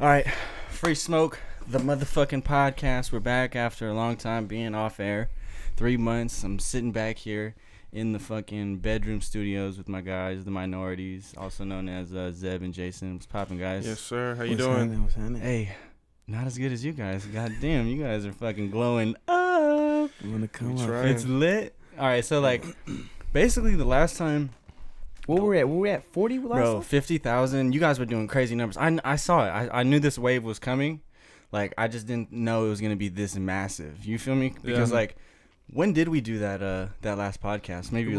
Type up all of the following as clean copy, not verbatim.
All right, Free Smoke, the motherfucking podcast. We're back after a long time being off air. 3 months. I'm sitting back here in the fucking bedroom studios with my guys, the Minorities, also known as Zeb and Jason. What's poppin', guys? Yes, sir. How you doing? What's happening? Hey, not as good as you guys. God damn, you guys are fucking glowing up. You want to come up? trying. It's lit. All right, so like, basically the last time. What were we at? 40 last Bro, time? 50,000. You guys were doing crazy numbers. I saw it. I knew this wave was coming. Like, I just didn't know it was going to be this massive. You feel me? Because, like, when did we do that last podcast? Maybe,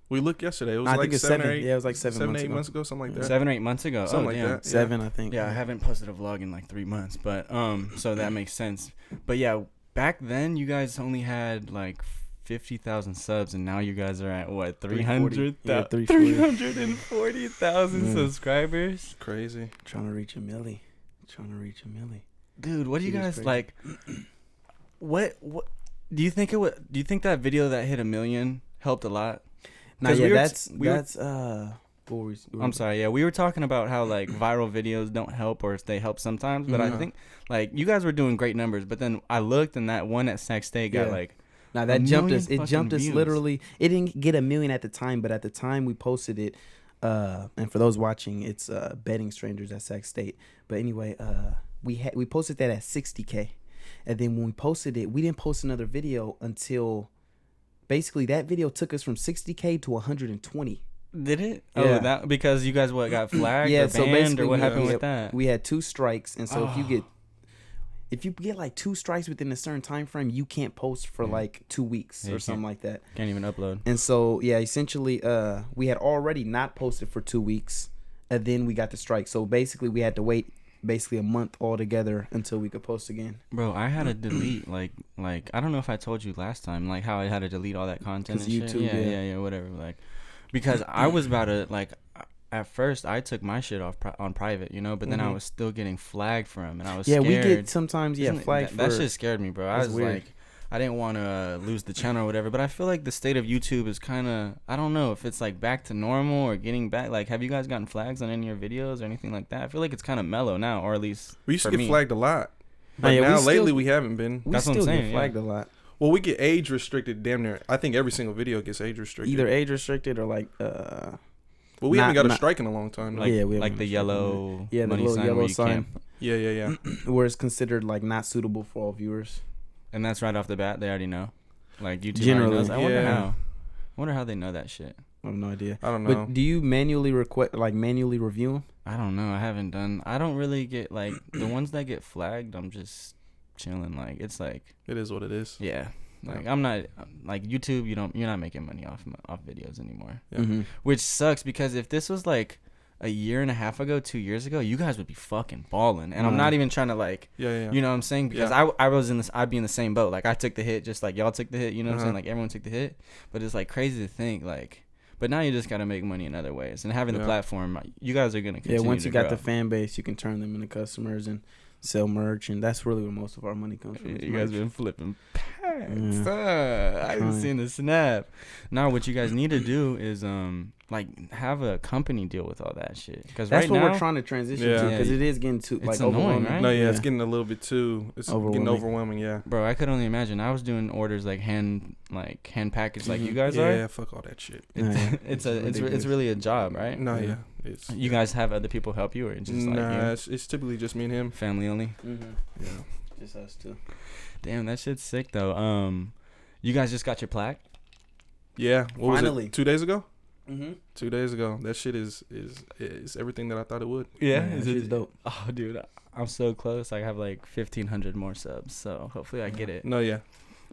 We looked yesterday. It was I like think it's 7 or 8. Yeah, it was like 7 8 months ago, something like that. 7 or 8 months ago. Something oh, like damn. that. 7, I think. Yeah, I haven't posted a vlog in like 3 months. But, so that makes sense. But, yeah, back then, you guys only had, like, 50,000 subs, and now you guys are at what, 340,000 subscribers. Crazy. Trying to reach a milli. Dude, what do you It is guys crazy. like? What do you think do you think that video that hit 1 million helped a lot? Nah, 'Cause yeah, we were- what were we, I'm sorry. Yeah, we were talking about how like viral videos don't help, or they help sometimes. But I Mhm. think like you guys were doing great numbers. But then I looked, and that one at Sac State got Yeah. like. Nah, that 1 jumped us. million It jumped us fucking views. literally. It didn't get 1 million at the time, but at the time we posted it. And for those watching, it's Betting Strangers at Sac State. But anyway, we posted that at 60K, and then when we posted it, we didn't post another video until basically that video took us from 60K to 120. Did it? Yeah. Oh, that because you guys got flagged Yeah, or so banned, basically or what we- happened we- with that? We had 2 strikes, and so Oh. if you get like 2 strikes within a certain time frame, you can't post for like 2 weeks Yeah, or you something can't. like that. Can't even upload. And so yeah, essentially, we had already not posted for 2 weeks, and then we got the strike. So basically, we had to wait basically a month altogether until we could post again. Bro, I had to delete like I don't know if I told you last time like how I had to delete all that content 'Cause and shit. YouTube, Yeah, whatever. Like because I was about to like at first I took my shit off on private, you know, but then I Mhm. was still getting flagged from, and I was Yeah, scared. we get sometimes Isn't it- flagged that for shit scared me, bro. I That's was weird. like I didn't want to lose the channel or whatever, but I feel like the state of YouTube is kind of I don't know if it's like back to normal or getting back. Like, have you guys gotten flags on any of your videos or anything like that? I feel like it's kind of mellow now, or at least We used to for get me. flagged a lot. Oh, But yeah, we now, still- lately, we haven't been. we That's what still I'm saying, get flagged a lot. Well, we get age restricted damn near. I think every single video gets age restricted. Either age restricted or like But we not- haven't got a not- strike in a long time. Like, Yeah, we like haven't the seen yellow Yeah, the money little sign yellow where you sign. can't, Yeah. where it's considered like not suitable for all viewers. and that's right off the bat. They already know. Like YouTube Generally, already knows. I wonder yeah. how. I wonder how they know that shit. I have no idea. I don't know. But do you manually manually review them? I don't know. I haven't done. I don't really get like the ones that get flagged. I'm just chilling. Like it's like It is what it is. yeah. Like I'm not like YouTube. You're not making money off videos anymore. Yeah. Mm-hmm. Which sucks because if this was like a year and a half ago, 2 years ago, you guys would be fucking balling. And I'm not even trying to like, Yeah. you know what I'm saying? Because I'd be in the same boat. Like I took the hit just like y'all took the hit. You know what I'm saying? Like everyone took the hit. But it's like crazy to think like. But now you just gotta make money in other ways. And having the platform, you guys are gonna continue. Yeah, once you to got grow. the fan base, you can turn them into customers and sell merch, and that's really where most of our money comes from. Yeah, is you guys merch. been flipping packs. Yeah. I haven't seen the snap. Now what you guys need to do is like have a company deal with all that shit. Because That's right what now we're trying to transition Yeah. to, because it is getting too It's like annoying, overwhelming. right? No, yeah, it's getting a little bit too. It's getting Overwhelming. overwhelming. Yeah. bro, I could only imagine. I was doing orders like hand packaged like you guys Yeah, are. fuck all that shit. Yeah. It's ridiculous. really a job, right? No, Yeah. yeah. It's You guys have other people help you, or it's just like nah. you? It's typically just me and him. Family only. Mm-hmm. Yeah. Just us two. Damn, that shit's sick though. You guys just got your plaque? Yeah. What Finally. was it? 2 days ago. Mm-hmm. 2 days ago. That shit is everything that I thought it would. Is it dope? Oh, dude, I'm so close. I have like 1,500 more subs, so hopefully I get it. No, yeah.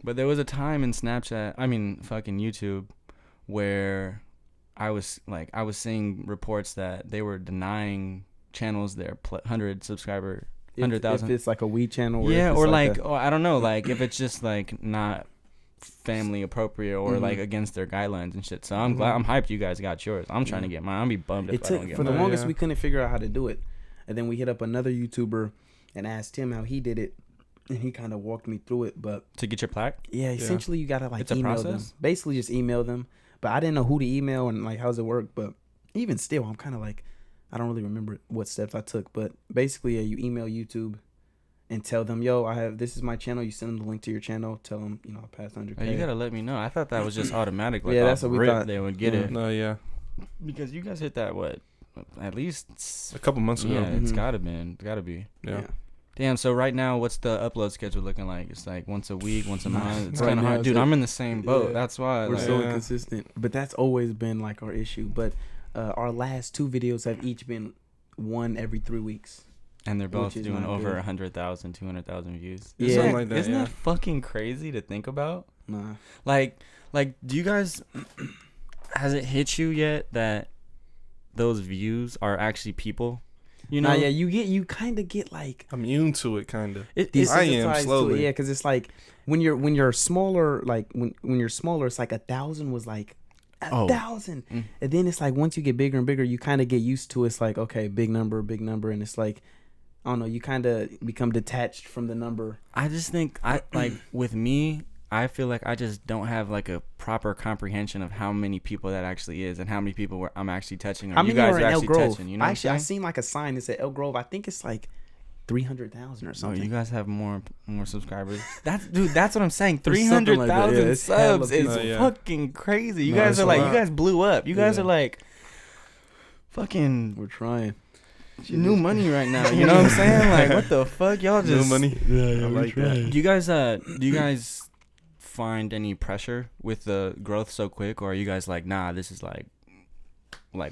But there was a time in fucking YouTube, where I was seeing reports that they were denying channels their 100 subscriber, 100,000. If it's like a Wii channel, or Yeah, if it's or like or I don't know, like if it's just like not family appropriate or Mhm. like against their guidelines and shit. So I'm glad, I'm hyped you guys got yours. I'm trying to get mine. I'll be bummed if it I took don't get for the mine. longest Yeah. we couldn't figure out how to do it, and then we hit up another YouTuber and asked him how he did it, and he kind of walked me through it. But To get your plaque? yeah, essentially you gotta like It's a email process? them, basically just email them. But I didn't know who to email and like how's it work. But even still, I'm kind of like, I don't really remember what steps I took, but basically, you email YouTube and tell them, yo, this is my channel. You send them the link to your channel. Tell them, I passed 100K. You gotta let me know. I thought that was just automatic. Like, yeah, that's what we thought. They would get it. No, yeah. Because you guys hit that, what? At least a couple months ago. Yeah, it's gotta be. Yeah. Damn, so right now, what's the upload schedule looking like? It's like once a week, once a month. It's Right kind of now, hard. Dude, I'm in the same boat. Yeah. That's why. We're like, so inconsistent. But that's always been like our issue. But our last 2 videos have each been one every 3 weeks. And they're both Which is doing not over good. 100,000, 200,000 views. Yeah. Something like that, Isn't yeah. that fucking crazy to think about? Nah. Like, do you guys, has it hit you yet that those views are actually people? You know? Nah, yeah, you kind of get like immune to it, kind of. It, I am desensitized to slowly. it. Yeah, because it's like when you're smaller, like when you're smaller, it's like 1,000 was like 1,000, and then it's like once you get bigger and bigger, you kind of get used to it. It's like, okay, big number, and it's like, I don't know, you kind of become detached from the number. I just think like with me, I feel like I just don't have like a proper comprehension of how many people that actually is and how many people I'm actually touching. Or How you many guys are are in actually Elk Grove? touching. You know, Actually, I seen like a sign that said Elk Grove. I think it's like 300,000 or Oh, something. you guys have more subscribers. That's what I'm saying. There's something like that. 300,000 Yeah, it's hella subs is people. Yeah. fucking crazy. You No, guys it's are a like, lot. you guys blew up. You guys Yeah. are like, fucking We're trying. new money right now. You know what I'm saying? Like, what the fuck, y'all No just money. Yeah, I like that. Do you guys find any pressure with the growth so quick, or are you guys like, nah, this is like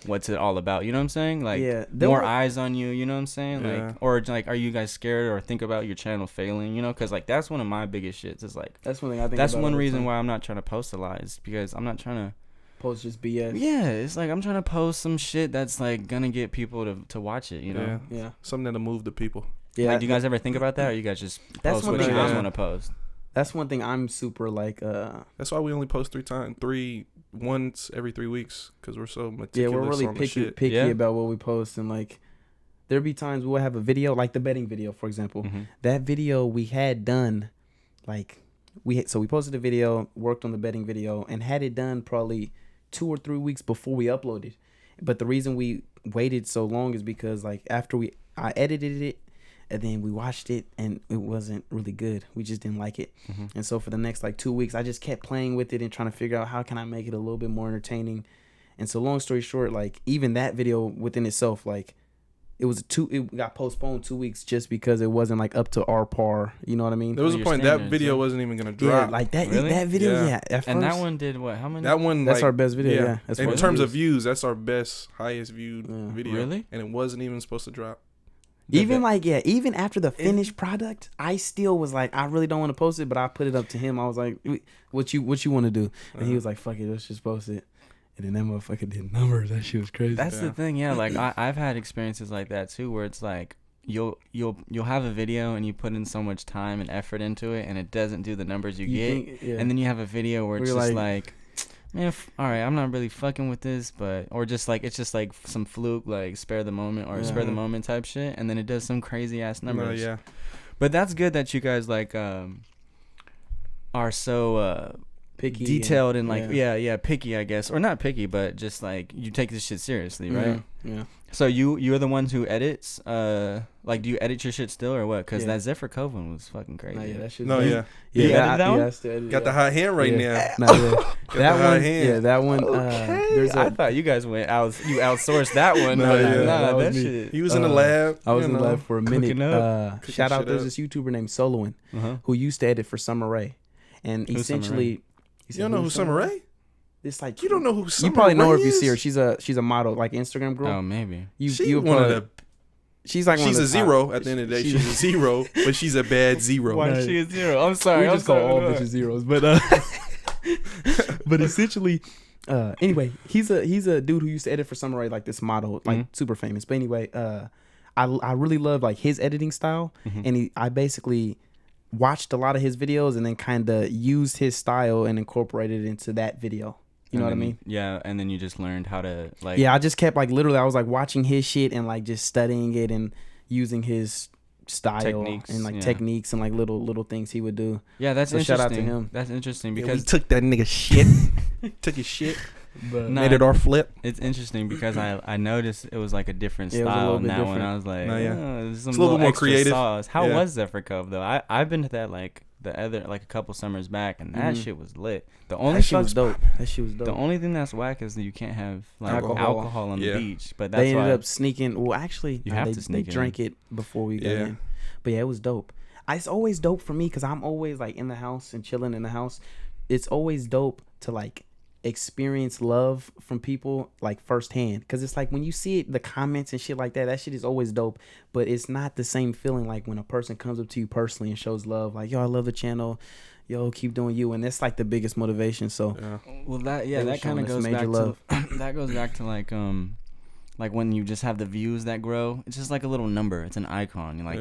what's it all about? You know what I'm saying? Like, Yeah, more eyes on you. You know what I'm saying? Yeah. Like, or like, are you guys scared or think about your channel failing? You know, because like that's one of my biggest shits. Is like That's one thing I think. that's about one all the reason time. why I'm not trying to post a lot, is because I'm not trying to. Post just BS. Yeah, it's like I'm trying to post some shit that's like gonna get people to watch it. You know. Yeah. Yeah. Something that'll move the people. Yeah. Like, do you guys ever think about that, or you guys just That's post one what you thing guys I- want to post? That's one thing I'm super like. That's why we only post once every 3 weeks, because we're so meticulous. Yeah, we're really on the picky shit. Yeah. about what we post, and like there'll be times we'll have a video like the betting video, for example. That video we had done, like we posted a video, worked on the betting video, and had it done probably 2 or 3 weeks before we uploaded. But the reason we waited so long is because like after I edited it, and then we watched it, and it wasn't really good. We just didn't like it. And so for the next like 2 weeks, I just kept playing with it and trying to figure out how can I make it a little bit more entertaining. And so long story short, like even that video within itself, like it got postponed 2 weeks just because it wasn't like up to our par. You know what I mean? There was a Your point that standards, video yeah. wasn't even gonna Yeah, drop. like that. Really? That video, Yeah. yeah. At And first, that one did what? How many? That one, that's like, our best video. Yeah. As In far as terms of views, that's our best, highest viewed Yeah. video. Really? And it wasn't even supposed to drop. even even after the finished product, I still was like, I really don't want to post it, but I put it up to him. I was like, what you want to do? And he was like, fuck it, let's just post it. And then that motherfucker did numbers. That shit was crazy. That's the thing, yeah. Like I've had experiences like that too, where it's like you'll have a video and you put in so much time and effort into it, and it doesn't do the numbers you get, think, yeah. and then you have a video where it's We're just like- like, man, all right, I'm not really fucking with this, but or just like it's just like some fluke, like spare the moment or Yeah. spare the moment type shit, and then it does some crazy ass numbers. No, yeah. But that's good that you guys like are so picky, detailed and like picky, I guess, or not picky, but just like you take this shit seriously, right? Yeah. So you're the ones who edits, like do you edit your shit still or what? Because Yeah. that Zephyr Cove one was fucking crazy. Nah, yeah, that shit. No, yeah. You edited that one? I still edited Got the that. hot hand right Yeah. now. Nah, yeah. Got That the hot one, hand. yeah, that one. There's I a. thought you guys went out. You outsourced that one. No, yeah. That was that me. shit. He was in the lab. I was you in the know. lab for a minute. Cooking up. Cooking Shout out, shit there's up. this YouTuber named Soloin Uh-huh. who used to edit for Summer Rae, and Who's Summer essentially, You don't know who Summer Rae? It's like You don't know who Summer You probably know her Rae if you is? see her. She's a model, like Instagram girl. Oh, maybe. She's you one of probably- the. She's like one She's of a the top. zero at the end of the day. She's a zero, but she's a bad zero. Why is she a zero? I'm sorry. We I'm just call sorry. all What? bitches zeros, but but essentially, anyway, he's a dude who used to edit for Summer Rae, like this model, like super famous. But anyway, I really love like his editing style, and I basically watched a lot of his videos and then kind of used his style and incorporated it into that video. You know what I mean? Yeah, and then you just learned how to like. Yeah, I just kept like literally I was like watching his shit and like just studying it and using his style Techniques, and like yeah. techniques and like little things he would do. Yeah, that's So interesting. shout out to him. That's interesting Yeah, we because took that nigga shit. Took his shit. But No, Made it our flip. It's interesting because I noticed it was like a different Yeah, it was a style little in bit that one. different. I was like, No, yeah. there's some It's a little more extra creative. sauce. How Yeah. was Zephyr Cove though? I've been to that like the other like a couple summers back, and that Mhm. shit was lit. The only That shit was fucks- dope. That shit was dope. The only thing that's whack is that you can't have like Alcohol. alcohol on Yeah. the beach. But that's They ended why up sneaking. Well, actually, You have they, to sneak they in. drank it before we got Yeah. in. But yeah, it was dope. It's always dope for me because I'm always like in the house and chilling in the house. It's always dope to like experience love from people like firsthand, because it's like when you see it, the comments and shit like that shit is always dope, but it's not the same feeling like when a person comes up to you personally and shows love, like, yo, I love the channel, yo, keep doing you. And that's like the biggest motivation. So Yeah. well that They were that kind showing of us goes major back love. to that goes back to like when you just have the views that grow, it's just like a little number. It's an icon. Like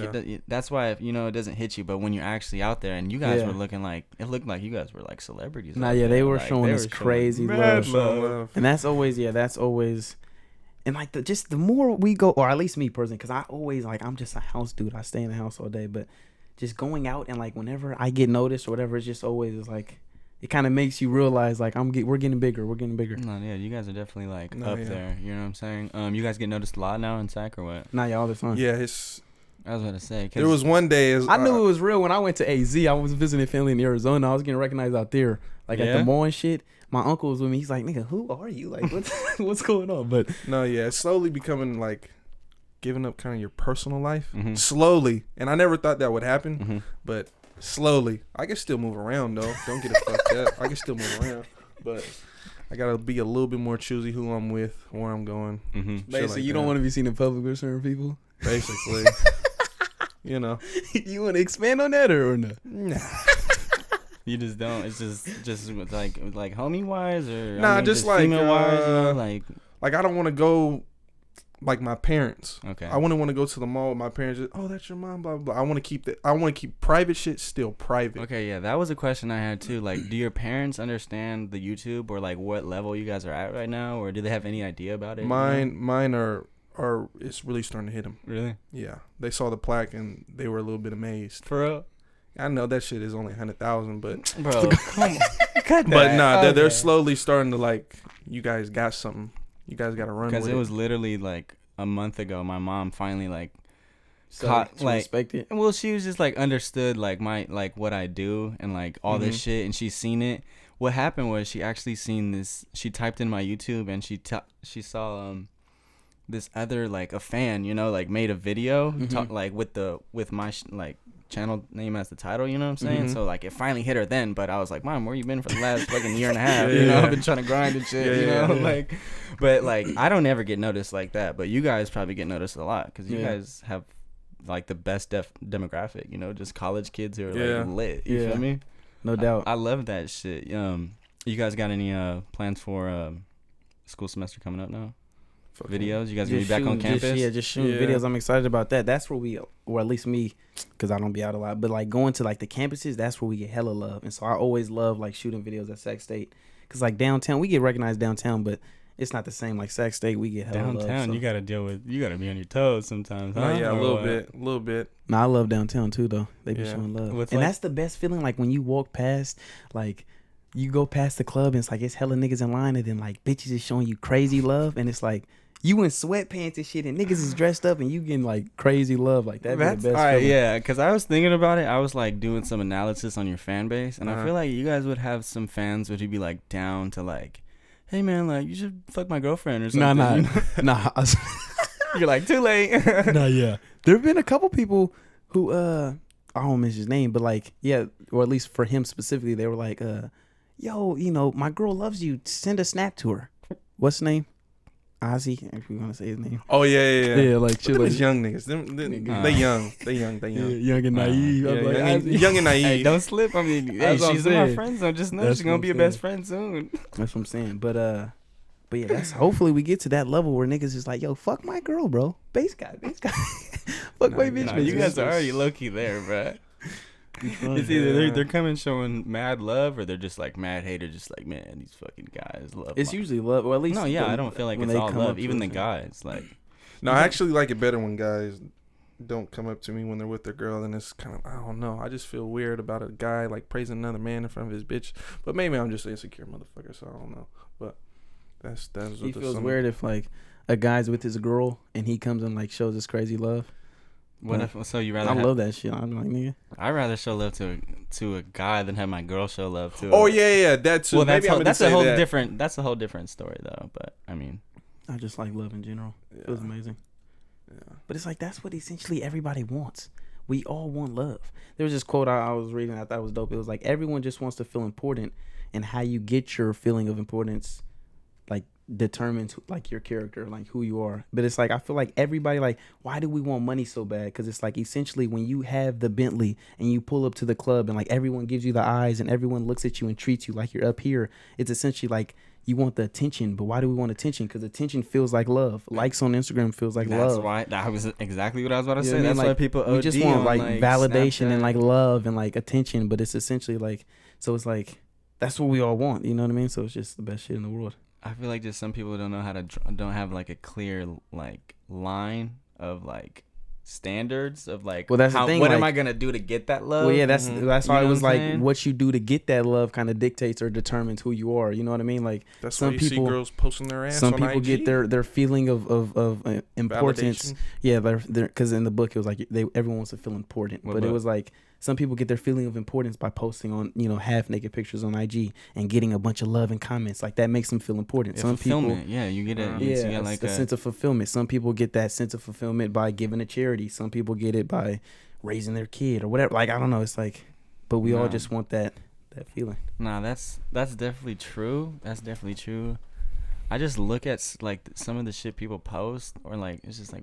that's why it doesn't hit you. But when you're actually out there and you guys Yeah. were looking like it looked like you guys were like celebrities. Nah, out yeah, there. they were Like, showing us crazy mad love. And that's always, and like the more we go, or at least me personally, because I always like, I'm just a house dude. I stay in the house all day, but just going out and like whenever I get noticed or whatever, it's just always like, it kind of makes you realize like we're getting bigger. No, yeah, you guys are definitely like No, up yeah. there. You know what I'm saying? You guys get noticed a lot now in SAC or what? Nah, yeah, all the time. Yeah, I was about to say. 'Cause there was one day. I knew it was real when I went to AZ. I was visiting family in Arizona. I was getting recognized out there, like at Yeah? the mall and shit. My uncle was with me. He's like, "Nigga, who are you? Like, what's going on?" But No, yeah, it's slowly becoming like giving up kind of your personal life. Mhm. Slowly. And I never thought that would happen, Mhm. but slowly. I can still move around though. Don't get it fucked up. I can still move around, but I gotta be a little bit more choosy who I'm with, where I'm going. Mhm. Shit basically, like you that. don't want to be seen in public with certain people. Basically, you know. You want to expand on that or not? Nah, You just don't. It's just like homie wise or Nah, just like, female wise. You know, like like I don't want to go like my parents. okay. I wouldn't want to go to the mall with my parents. Just, oh, that's your mom. Blah blah. Blah. I want to keep that. I want to keep private shit still private. Okay, yeah, that was a question I had too. Like, do your parents understand the YouTube or like what level you guys are at right now, or do they have any idea about it? you know? Mine are it's really starting to hit them. Really? Yeah, they saw the plaque and they were a little bit amazed. For real? I know that shit is only 100,000, but Bro, come on. Cut that. but nah, they're Okay. slowly starting to like. You guys got something. You guys got to run with Because it. it was literally like a month ago. My mom finally like So Caught, to like- respect it. well, she was just like understood like my like what I do and like all this Mhm. shit, and she's seen it. What happened was she actually seen this. She typed in my YouTube and she saw this other like a fan, you know, like made a video Mhm. like with my like channel name as the title, you know what I'm saying? Mhm. So like it finally hit her then, but I was like, Mom, where you been for the last fucking year and a half? Yeah, You know, yeah. I've been trying to grind and shit, Yeah, you yeah, know, yeah. like, but like I don't ever get noticed like that, but you guys probably get noticed a lot because you Yeah. guys have like the best demographic, you know, just college kids who are Yeah. like lit. You Yeah. feel me? No doubt. I love that shit. You guys got any plans for school semester coming up now? Fuck Videos? You guys gonna be back on campus? Just shooting Yeah. videos. I'm excited about that. That's where we, or at least me, because I don't be out a lot. But like going to like the campuses, that's where we get hella love. And so I always love like shooting videos at Sac State, because like downtown, we get recognized downtown, but it's not the same. Like Sac State, we get hella love. Downtown, So. you gotta be on your toes sometimes. Huh? Oh, yeah, a Or little what? bit. Nah, I love downtown too, though. They be Yeah. showing love, What's and like- that's the best feeling. Like when you walk past, like you go past the club, and it's like it's hella niggas in line, and then like bitches is showing you crazy love, and it's like you in sweatpants and shit, and niggas is dressed up, and you getting like crazy love. Like that'd be That's the best all right, feeling. yeah. Because I was thinking about it. I was like doing some analysis on your fan base, and I Uh-huh. feel like you guys would have some fans would be like down to like, hey man, like you should fuck my girlfriend or Nah, something. you know? nah. You're like too late. Nah, yeah. There have been a couple people who I don't mention his name, but like, yeah, or at least for him specifically, they were like, yo, you know, my girl loves you. Send a snap to her. What's his name? Ozzy, if you want to say his name. Oh yeah. like But shit them like is young niggas. Them, Nigga. they young. They young. yeah, young and naive. Yeah, I'm like, young, and, Ozzy. young and naive. Hey, don't slip. I mean, hey, That's what I'm she's in my saying. friend zone. Just know That's she's gonna what be I'm your best saying. friend soon. That's what I'm saying. But yeah, that's hopefully we get to that level where niggas is like, yo, fuck my girl, bro. Bass guy. Fuck my bitch. Nah, you guys are already low key there, bro. It's either they're coming showing mad love or they're just like mad hater, just like, man, these fucking guys love. It's my-" usually love, or at least no, yeah, I don't feel like when it's they all come love. up to Even us the and- guys, like, No, I actually like it better when guys don't come up to me when they're with their girl, and it's kind of, I don't know. I just feel weird about a guy like praising another man in front of his bitch. But maybe I'm just an insecure motherfucker, so I don't know. But That's He what feels weird if like a guy's with his girl and he comes and like shows his crazy love. What But if? So you rather? I love that shit. I'm like, nigga. I'd rather show love to a guy than have my girl show love to. Oh yeah, that too. Well, Maybe that's a whole different. That's a whole different story though. But I mean, I just like love in general. Yeah. It was amazing. Yeah. But it's like that's what essentially everybody wants. We all want love. There was this quote I was reading. I thought it was dope. It was like everyone just wants to feel important, and how you get your feeling of importance, like determines like your character, like who you are. But it's like I feel like everybody like, why do we want money so bad? Because it's like essentially when you have the Bentley and you pull up to the club and like everyone gives you the eyes and everyone looks at you and treats you like you're up here. It's essentially like you want the attention. But why do we want attention? Because attention feels like love. Likes on Instagram feels like love. that's why that was exactly what I was about to say. You know what I mean? That's Like, why people we OD just want on, like validation Snapchat. and like love and like attention. But it's essentially like, so it's like that's what we all want. You know what I mean? So it's just the best shit in the world. I feel like just some people don't know how to don't have like a clear like line of like standards of like, well, that's the thing, what am like, I gonna do to get that love? Well, yeah, that's Mhm. that's You why know it was what I'm like saying? what you do to get that love kind of dictates or determines who you are. You know what I mean? Like That's some why you people- see girls posting their ass some on people IG. get their feeling of importance. Validation. Yeah, they're because in the book it was like everyone wants to feel important, What but it book? was like some people get their feeling of importance by posting on half naked pictures on IG and getting a bunch of love and comments. Like that makes them feel important. Yeah, Some people. fulfillment. Yeah, you get it. Mhm. You Yeah, get like a sense of fulfillment. Some people get that sense of fulfillment by giving to charity. Some people get it by raising their kid or whatever. Like I don't know. It's like, but we all Nah. just want that feeling. Nah, that's definitely true. That's definitely true. I just look at like some of the shit people post, or like it's just like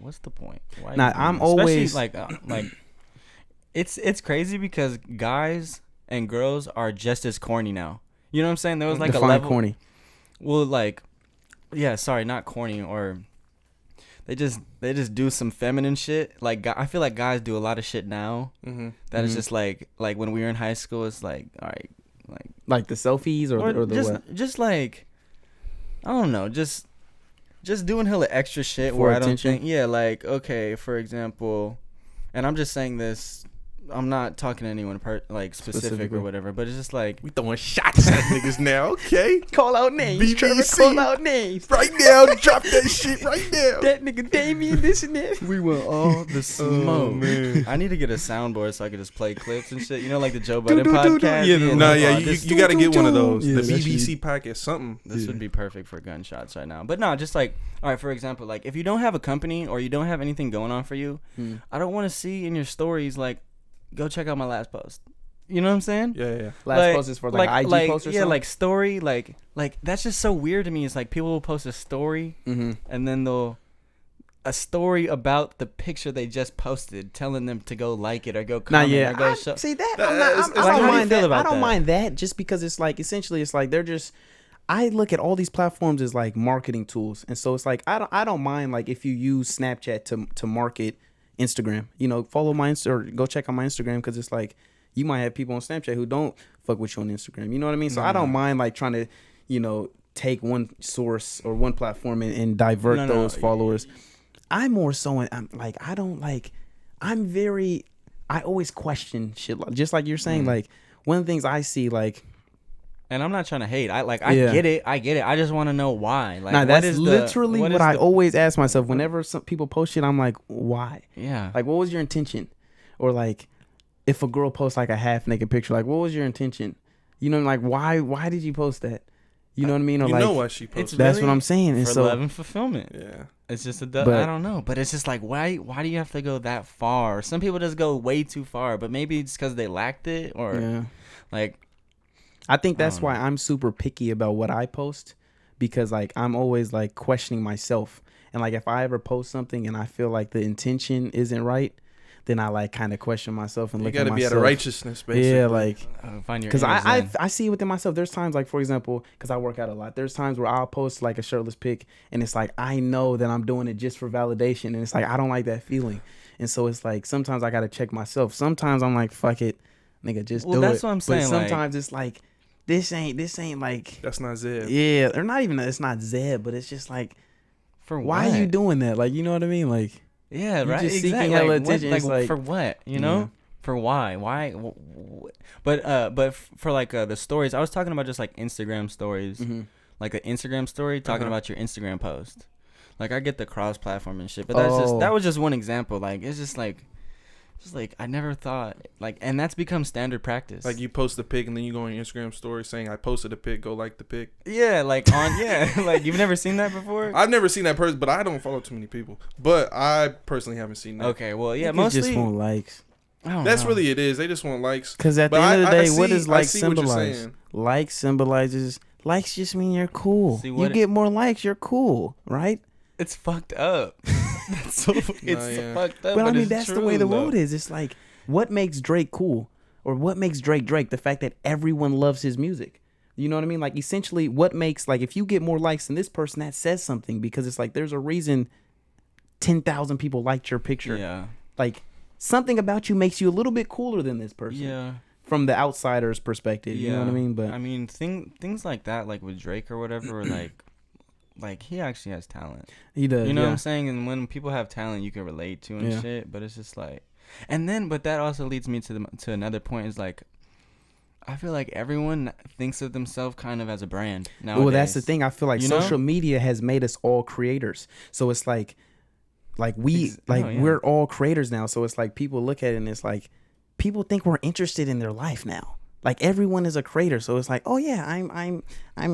what's the point? Why? Nah, you do I'm that? Especially, always- like it's crazy because guys and girls are just as corny now. You know what I'm saying? There was like Define a level. corny. Well, like, yeah, sorry, not corny, or they just do some feminine shit. Like I feel like guys do a lot of shit now Mm-hmm. that is Mhm. just like when we were in high school. It's like, all right, Like the selfies or the just what? just like I don't know, just doing hella extra shit For where attention? I don't think, yeah, like, okay, for example, and I'm just saying this, I'm not talking to anyone like specific Specifically. or whatever, but it's just like, We throwing shots at niggas now. Okay. Call out names. Trevor, Call out names. Right now, drop that shit right now. That nigga Damien, this and that. we want all the smoke. Oh, man. I need to get a soundboard so I can just play clips and shit. You know, like the Joe Do, Budden do, do, do. podcast. Yeah, being No, like, yeah, oh, you this, got to get one of those. Yeah, the that BBC podcast, something. this would be perfect for gunshots right now. But no, just like, all right, for example, like if you don't have a company or you don't have anything going on for you, I don't want to see in your stories like, go check out my last post. You know what I'm saying? Yeah. Last post is for like IG post or yeah, something? like story, like that's just so weird to me. It's like people will post a story Mm-hmm. and then they'll a story about the picture they just posted, telling them to go like it or go Nah, comment yeah. or go I, show. see that? That- I'm not, it's- I'm, it's I like, don't how do you mind feel that. about I don't that? mind that just because it's like essentially it's like they're just. I look at all these platforms as like marketing tools, and so it's like I don't mind like if you use Snapchat to market Instagram. You know, follow my Insta or go check out my Instagram because it's like you might have people on Snapchat who don't fuck with you on Instagram. You know what I mean? So I don't mind like trying to take one source or one platform and divert No, those followers. I'm more so I'm like I don't like I'm very I always question shit just like you're saying like one of the things I see like And I'm not trying to hate. I Yeah. get it. I just want to know why. Like, nah, what that's is literally what what is I the- always ask myself whenever some people post shit. I'm like, why? Yeah. Like, what was your intention? Or like, if a girl posts like a half naked picture, like, what was your intention? You know, like, why did you post that? You know what I mean? Or You like, know why she It's posted. that's really what I'm saying. And for so, love and fulfillment. Yeah. It's just I But- don't know, but it's just like why do you have to go that far? Some people just go way too far, but maybe it's because they lacked it or yeah. like I think that's don't why know. I'm super picky about what I post because like I'm always like questioning myself. And like if I ever post something and I feel like the intention isn't right, then I like kind of question myself and You look got at to myself. be out of righteousness, basically. Yeah, like find your because inner I zen. see it within myself. There's times like for example, because I work out a lot. There's times where I'll post like a shirtless pic and it's like I know that I'm doing it just for validation, and it's like I don't like that feeling, and so it's like sometimes I gotta check myself. Sometimes I'm like fuck it, nigga, just Well, do it. that's what I'm saying, But like- sometimes it's like this ain't like That's not Zed. yeah, or not even it's not Zed, but it's just like For why what? are you doing that? Like you know what I mean? Like Yeah, you right. just seeking exactly. hella Like, what, attention. like, It's like- for what? You know? Yeah. For why? Why? But for like the stories, I was talking about just like Instagram stories. mhm. like an Instagram story talking Uh-huh. about your Instagram post. Like I get the cross platform and shit, but that was just one example. Like it's just like I never thought like, and that's become standard practice. Like you post a pic and then you go on your Instagram story saying I posted a pic, go like the pic. yeah, like on like you've never seen that before. I've never seen that person, but I don't follow too many people. But I personally haven't seen that. Okay, well yeah, Niggas mostly just want likes. I don't That's know. really it is. They just want likes. Because at the But end of the day, what see- does I like see what you're symbolize? saying. Like symbolizes, likes just mean you're cool. See, You what get more likes, you're cool, right? It's fucked up. That's so it's yeah. fucked up. But I mean, it's that's the true, way the though. road is. It's like, what makes Drake cool? Or what makes Drake? The fact that everyone loves his music. You know what I mean? Like, essentially, what makes, like, if you get more likes than this person, that says something. Because it's like, there's a reason 10,000 people liked your picture. Yeah. Like, something about you makes you a little bit cooler than this person. Yeah. From the outsider's perspective. You know what I mean? But I mean, things like that, like with Drake or whatever, or like he actually has talent. he does. You know what yeah. I'm saying? And when people have talent, you can relate to and Yeah. shit. But it's just like, and then, but that also leads me to another point. Is like, I feel like everyone thinks of themselves kind of as a brand nowadays. Well, that's the thing. I feel like You know? social media has made us all creators. So it's like yeah. we're all creators now. So it's like people look at it and it's like people think we're interested in their life now. Like everyone is a creator. So it's like, oh yeah, I'm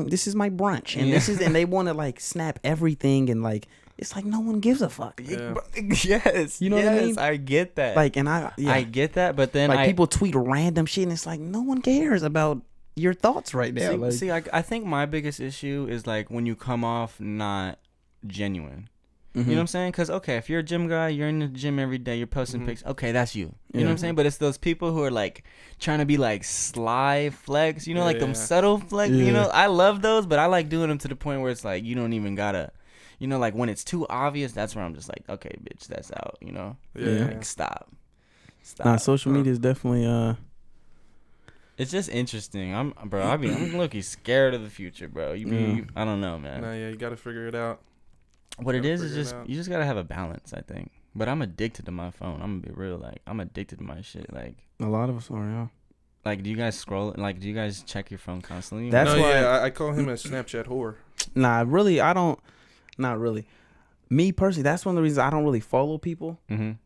this is my brunch and this is, and they want to like snap everything and like, it's like no one gives a fuck. Yeah. Yes, You know what I mean? I get that. Like, and I get that, but then like people tweet random shit and it's like no one cares about your thoughts right now. See, I think my biggest issue is like when you come off not genuine. You know what I'm saying? Because, okay, if you're a gym guy, you're in the gym every day, you're posting pics. Okay, that's you. You know what I'm saying? But it's those people who are, like, trying to be, like, sly flex. You know, like, them subtle flex. Yeah. You know, I love those, but I like doing them to the point where it's, like, you don't even gotta. You know, like, when it's too obvious, that's where I'm just like, okay, bitch, that's out, you know? Yeah. Like, stop. Nah, social media is definitely It's just interesting. I'm low-key scared of the future, bro. I don't know, man. Nah, yeah, you got to figure it out. What it Gotta is figure just it out. you just gotta have a balance, I think. But I'm addicted to my phone. I'm gonna be real, like I'm addicted to my shit. Like a lot of us are. Yeah. do you guys scroll? Like, do you guys check your phone constantly? That's no, why- yeah, I call him a Snapchat whore. Nah, really, I don't. Not really. Me personally, that's one of the reasons I don't really follow people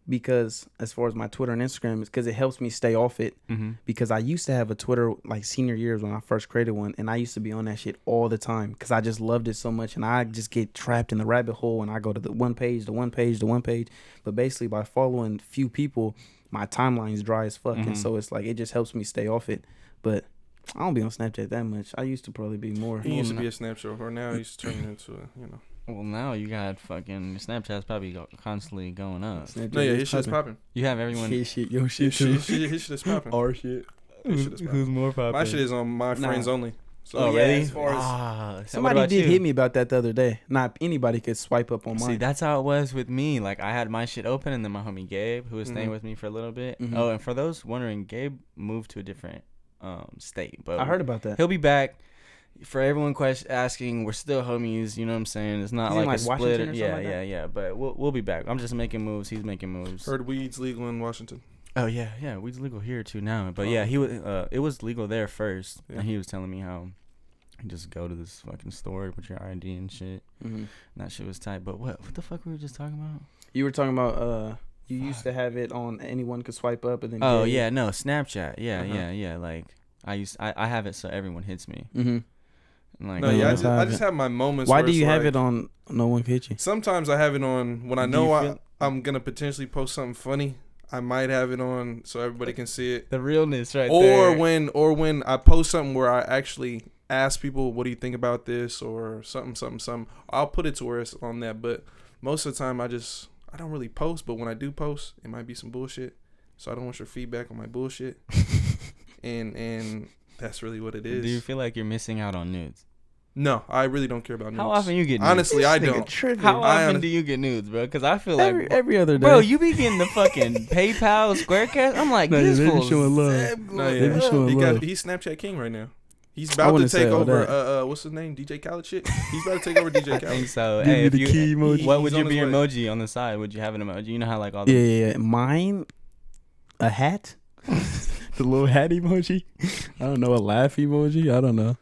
because as far as my Twitter and Instagram is because it helps me stay off it. Because I used to have a Twitter like senior years when I first created one, and I used to be on that shit all the time because I just loved it so much, and I just get trapped in the rabbit hole and I go to the one page. But basically, by following few people, my timeline's dry as fuck, and so it's like it just helps me stay off it. But I don't be on Snapchat that much. I used to probably be more. He used to be a Snapchat whore. Now he's turning into a, Well, now you got fucking Snapchat's probably constantly going up. Snapchat No, yeah, is his shit's popping. You have everyone. His shit, your shit His too. shit is popping. Our shit. His shit is popping. more popular? My shit is on my friends only. So Oh, yeah, really? as far as- So Somebody what about did you? hit me about that the other day. Not anybody could swipe up on mine. See, that's how it was with me. Like, I had my shit open, and then my homie Gabe, who was staying with me for a little bit. Oh, and for those wondering, Gabe moved to a different state. But I heard about that. he'll be back. For everyone asking, we're still homies. You know what I'm saying? It's not He's in, like a like, split. Washington or something like that? Yeah. But we'll be back. I'm just making moves. He's making moves. heard weed's legal in Washington. Oh yeah. Weed's legal here too now. But Oh. yeah, he was. It was legal there first, Yeah. and he was telling me how you just go to this fucking store with your ID and shit. And that shit was tight. But what the fuck we were just talking about? You were talking about you used to have it on anyone could swipe up and then. Oh Gabe. yeah, no, Snapchat. Yeah, Uh-huh. yeah. Like I have it so everyone hits me. Like, No, yeah, that's how I I just have my moments. Why where do it's you have like- it on? No one could hit you. Sometimes I have it on when I Do know you feel- I'm gonna potentially post something funny. I might have it on so everybody can see it. the realness right Or there. when I post something where I actually ask people, "What do you think about this?" or something. I'll put it to where it's on that. But most of the time, I don't really post. But when I do post, it might be some bullshit. So I don't want your feedback on my bullshit. and that's really what it is. Do you feel like you're missing out on nudes? No, I really don't care about nudes. How often you get nudes? Honestly, I don't. How I often honest- do you get nudes, bro? Because I feel like Every other day. bro, you be getting the fucking PayPal, SquareCast. I'm like, No, this they be fool's showing love. No, They be showing love. he's Snapchat king right now. He's I about to wouldn't take say all over. that. What's his name? DJ Khaled shit. He's about to take over DJ I Khaled. think so. Give Hey, me if the you, key emoji. what would He's your on be his way. emoji on the side? Would you have an emoji? You know how like all the Yeah. Mine, a hat, the little hat emoji. I don't know, a laugh emoji. I don't know.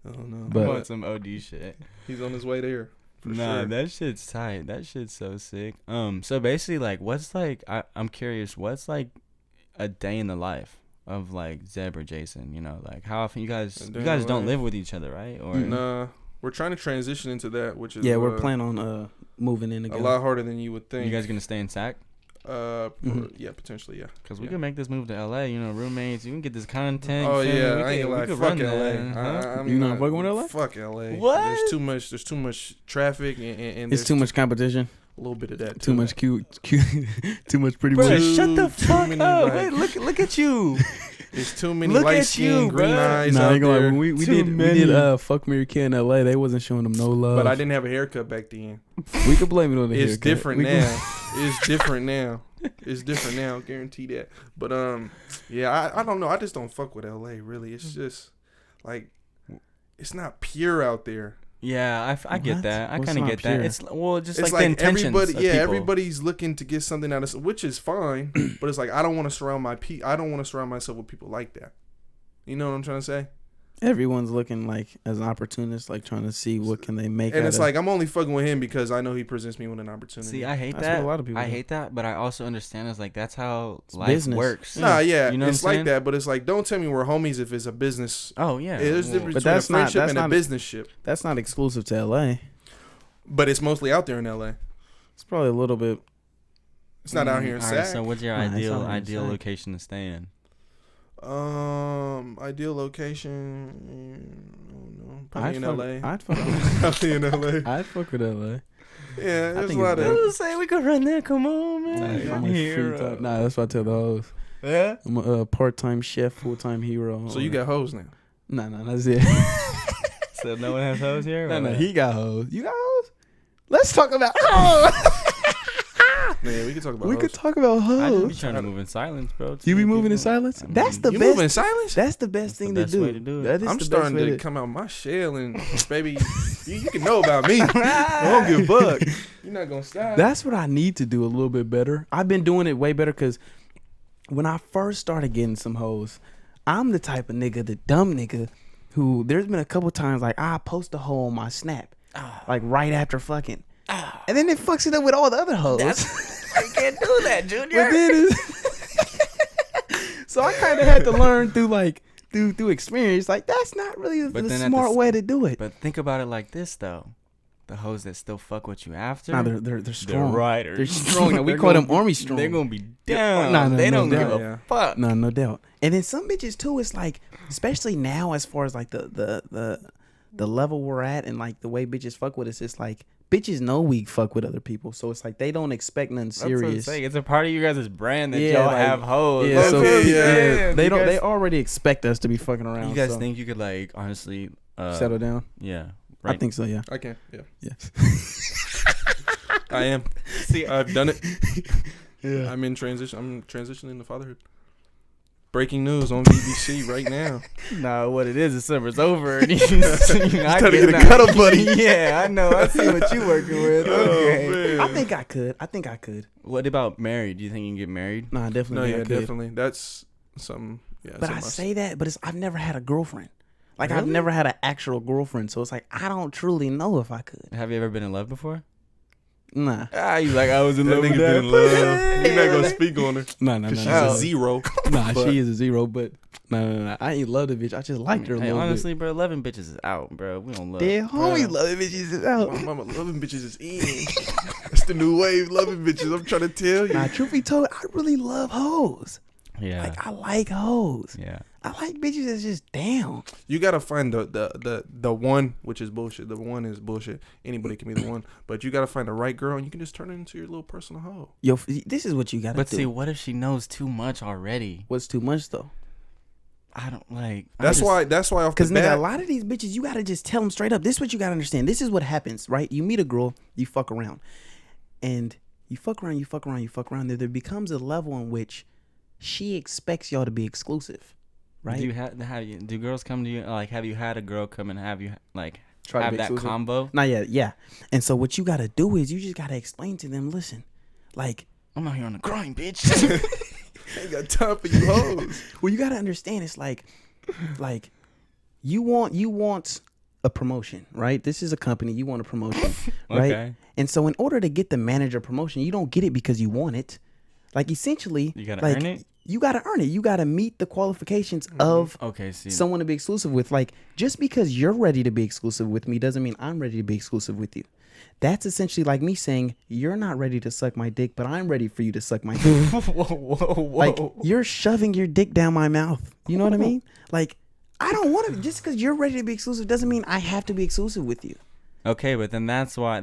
I don't know. I But- want some OD shit. He's on his way there. Nah, sure. that shit's tight. That shit's so sick. So basically, like, what's like? I'm curious. What's like a day in the life of like Zeb or Jason? You know, like how often you guys don't live with each other, right? Or Nah, we're trying to transition into that, which is we're planning on moving in a together. lot harder than you would think. you guys gonna stay in SAC? Yeah, potentially, yeah. Cause we Yeah. can make this move to LA. You know, roommates. You can get this content. Oh you feel me? yeah, We I ain't could- gonna we lie. could Fuck run LA. that, huh? I'm You not fucking with LA? Fuck LA. What? There's too much traffic and It's there's too much competition. a little bit of that. Too much cute, too much pretty Bro, boys. shut the too fuck many, up! like- Wait, look at you. There's too many Look light at you, skin, green bruh. eyes Nah, I out ain't gonna lie. there. When we Too many. fuck Mary Kay in LA, they wasn't showing them no love. But I didn't have a haircut back then. We could blame it on the It's haircut. different We can- now. It's different now. It's different now. Guarantee that. But yeah, I don't know. I just don't fuck with LA. Really, it's just like it's not pure out there. Yeah, I get What? that. I What's kind of not get that. pure? It's just It's like the intentions everybody. of Yeah, people. everybody's looking to get something out of, which is fine. But it's like I don't want to surround I don't want to surround myself with people like that. You know what I'm trying to say? Everyone's looking like as an opportunist, like trying to see what can they make. And out it's of- like I'm only fucking with him because I know he presents me with an opportunity. See, I hate That's that. what a lot of people I do. hate that, but I also understand it's like that's how life business. works. Nah, yeah, You know what it's I'm like saying? that. But it's like don't tell me we're homies if it's a business. Oh yeah. There's a well, difference But between a that's not- friendship that's and a not- business ship. that's not exclusive to LA. But it's mostly out there in LA. It's probably a little bit. It's not out here in All right, Sac. so what's your Nah, it's ideal not here in ideal Sac. location to stay in? Ideal location. I don't know. Probably I'd in fuck, LA. I'd fuck with, Probably in LA. I'd fuck with LA. Yeah, there's a think lot it's of. better. Say we could run that. Come on, man. If I'm a free time- Nah, that's what I tell the hoes. Yeah. I'm a part-time chef, full-time hero. So you got hoes now. Nah, that's it. So no one has hoes here. no, or what? he got hoes. You got hoes? Let's talk about hoes. Man, we can talk about We hoes. could talk about I just be hoes. trying to move in silence, bro. You be Too moving in people- silence? I mean, That's the You best. move in silence? That's the best That's the thing best to do. way to do it. That is I'm the starting best way to come out my shell and baby, you can know about me. I don't give a fuck. You're not gonna stop. That's what I need to do a little bit better. I've been doing it way better because when I first started getting some hoes, I'm the type of nigga, the dumb nigga, who there's been a couple times like I post a hoe on my snap, like right after fucking, and then it fucks it up with all the other hoes. I can't do that, Junior. But then so I kind of had to learn through experience. Like that's not really But the then at the smart s- way to do it. But think about it like this, though: the hoes that still fuck with you after, Nah, they're strong. riders. They're strong. Now, we They're call gonna them army strong. They're gonna be down. Nah, no, they no don't give doubt. a Yeah. fuck. No doubt. And then some bitches too. It's like, especially now, as far as like the level we're at, and like the way bitches fuck with us, it's like bitches know we fuck with other people, so it's like they don't expect nothing That's what I'm serious. saying. It's a part of you guys' brand that Yeah, y'all like- have hoes. Yeah, That's so what I'm yeah, saying. they You don't. guys- They already expect us to be fucking around. You guys so think you could like honestly settle down? Yeah, I right. think so. Yeah. I can. Yeah, Yes. I am. See, I've done it. Yeah. I'm in transition. I'm transitioning to fatherhood. Breaking news on BBC right now. nah, what it is, the summer's over. And I Trying to get a that. cuddle buddy. Yeah, I know. I see what you working with. Okay. Oh, man. I think I could. I think I could. What about married? Do you think you can get married? Nah, No, definitely. yeah, I could. definitely. That's something. Yeah, But I say that, but I've never had a girlfriend. Like I've never had an actual girlfriend, so it's like I don't truly know if I could. Have you ever been in love before? Nah. Ah, you like I was in that love with nigga that. been in love. You're not gonna speak on her Nah, nah, because nah. she's a zero. Nah, But- she is a zero, but nah. I ain't love the bitch. I just liked her a Hey, little honestly, bro, 11 bitches is out, bro. We don't love. bit. Yeah, homies Bruh. love the bitches is out. My mama loving bitches is in. That's the new wave, loving bitches. I'm trying to tell you. Nah, truth be told, I really love hoes. Yeah. Like I like hoes. Yeah. I like bitches that's just down. You gotta find the one, which is bullshit. The one is bullshit. Anybody can be the one, but you gotta find the right girl, and you can just turn it into your little personal hoe. Yo, this is what you gotta But do. see, what if she knows too much already? What's too much though? I don't like. That's why off the Because nigga, bat. a lot of these bitches, you gotta just tell them straight up. This is what you gotta understand. This is what happens, right? You meet a girl, you fuck around, and you fuck around, you fuck around, you fuck around. There becomes a level in which she expects y'all to be exclusive, right? Do girls come to you? Like, have you had a girl come and have you like Try to have be that exclusive? combo? Not yet, yeah. And so what you gotta do is you just gotta explain to them. Listen, like, I'm out here on the grind, bitch. Ain't got time for you hoes. well, you gotta understand. It's like you want a promotion, right? This is a company, you want a promotion, right? Okay. And so in order to get the manager promotion, you don't get it because you want it. Like essentially, You gotta like, earn it? You gotta earn it. You gotta meet the qualifications of Okay, see. someone to be exclusive with. Like, just because you're ready to be exclusive with me doesn't mean I'm ready to be exclusive with you. That's essentially like me saying, you're not ready to suck my dick, but I'm ready for you to suck my dick. whoa. Like, you're shoving your dick down my mouth. You know what I mean? Like, I don't want to. Just because you're ready to be exclusive doesn't mean I have to be exclusive with you. Okay, but then that's where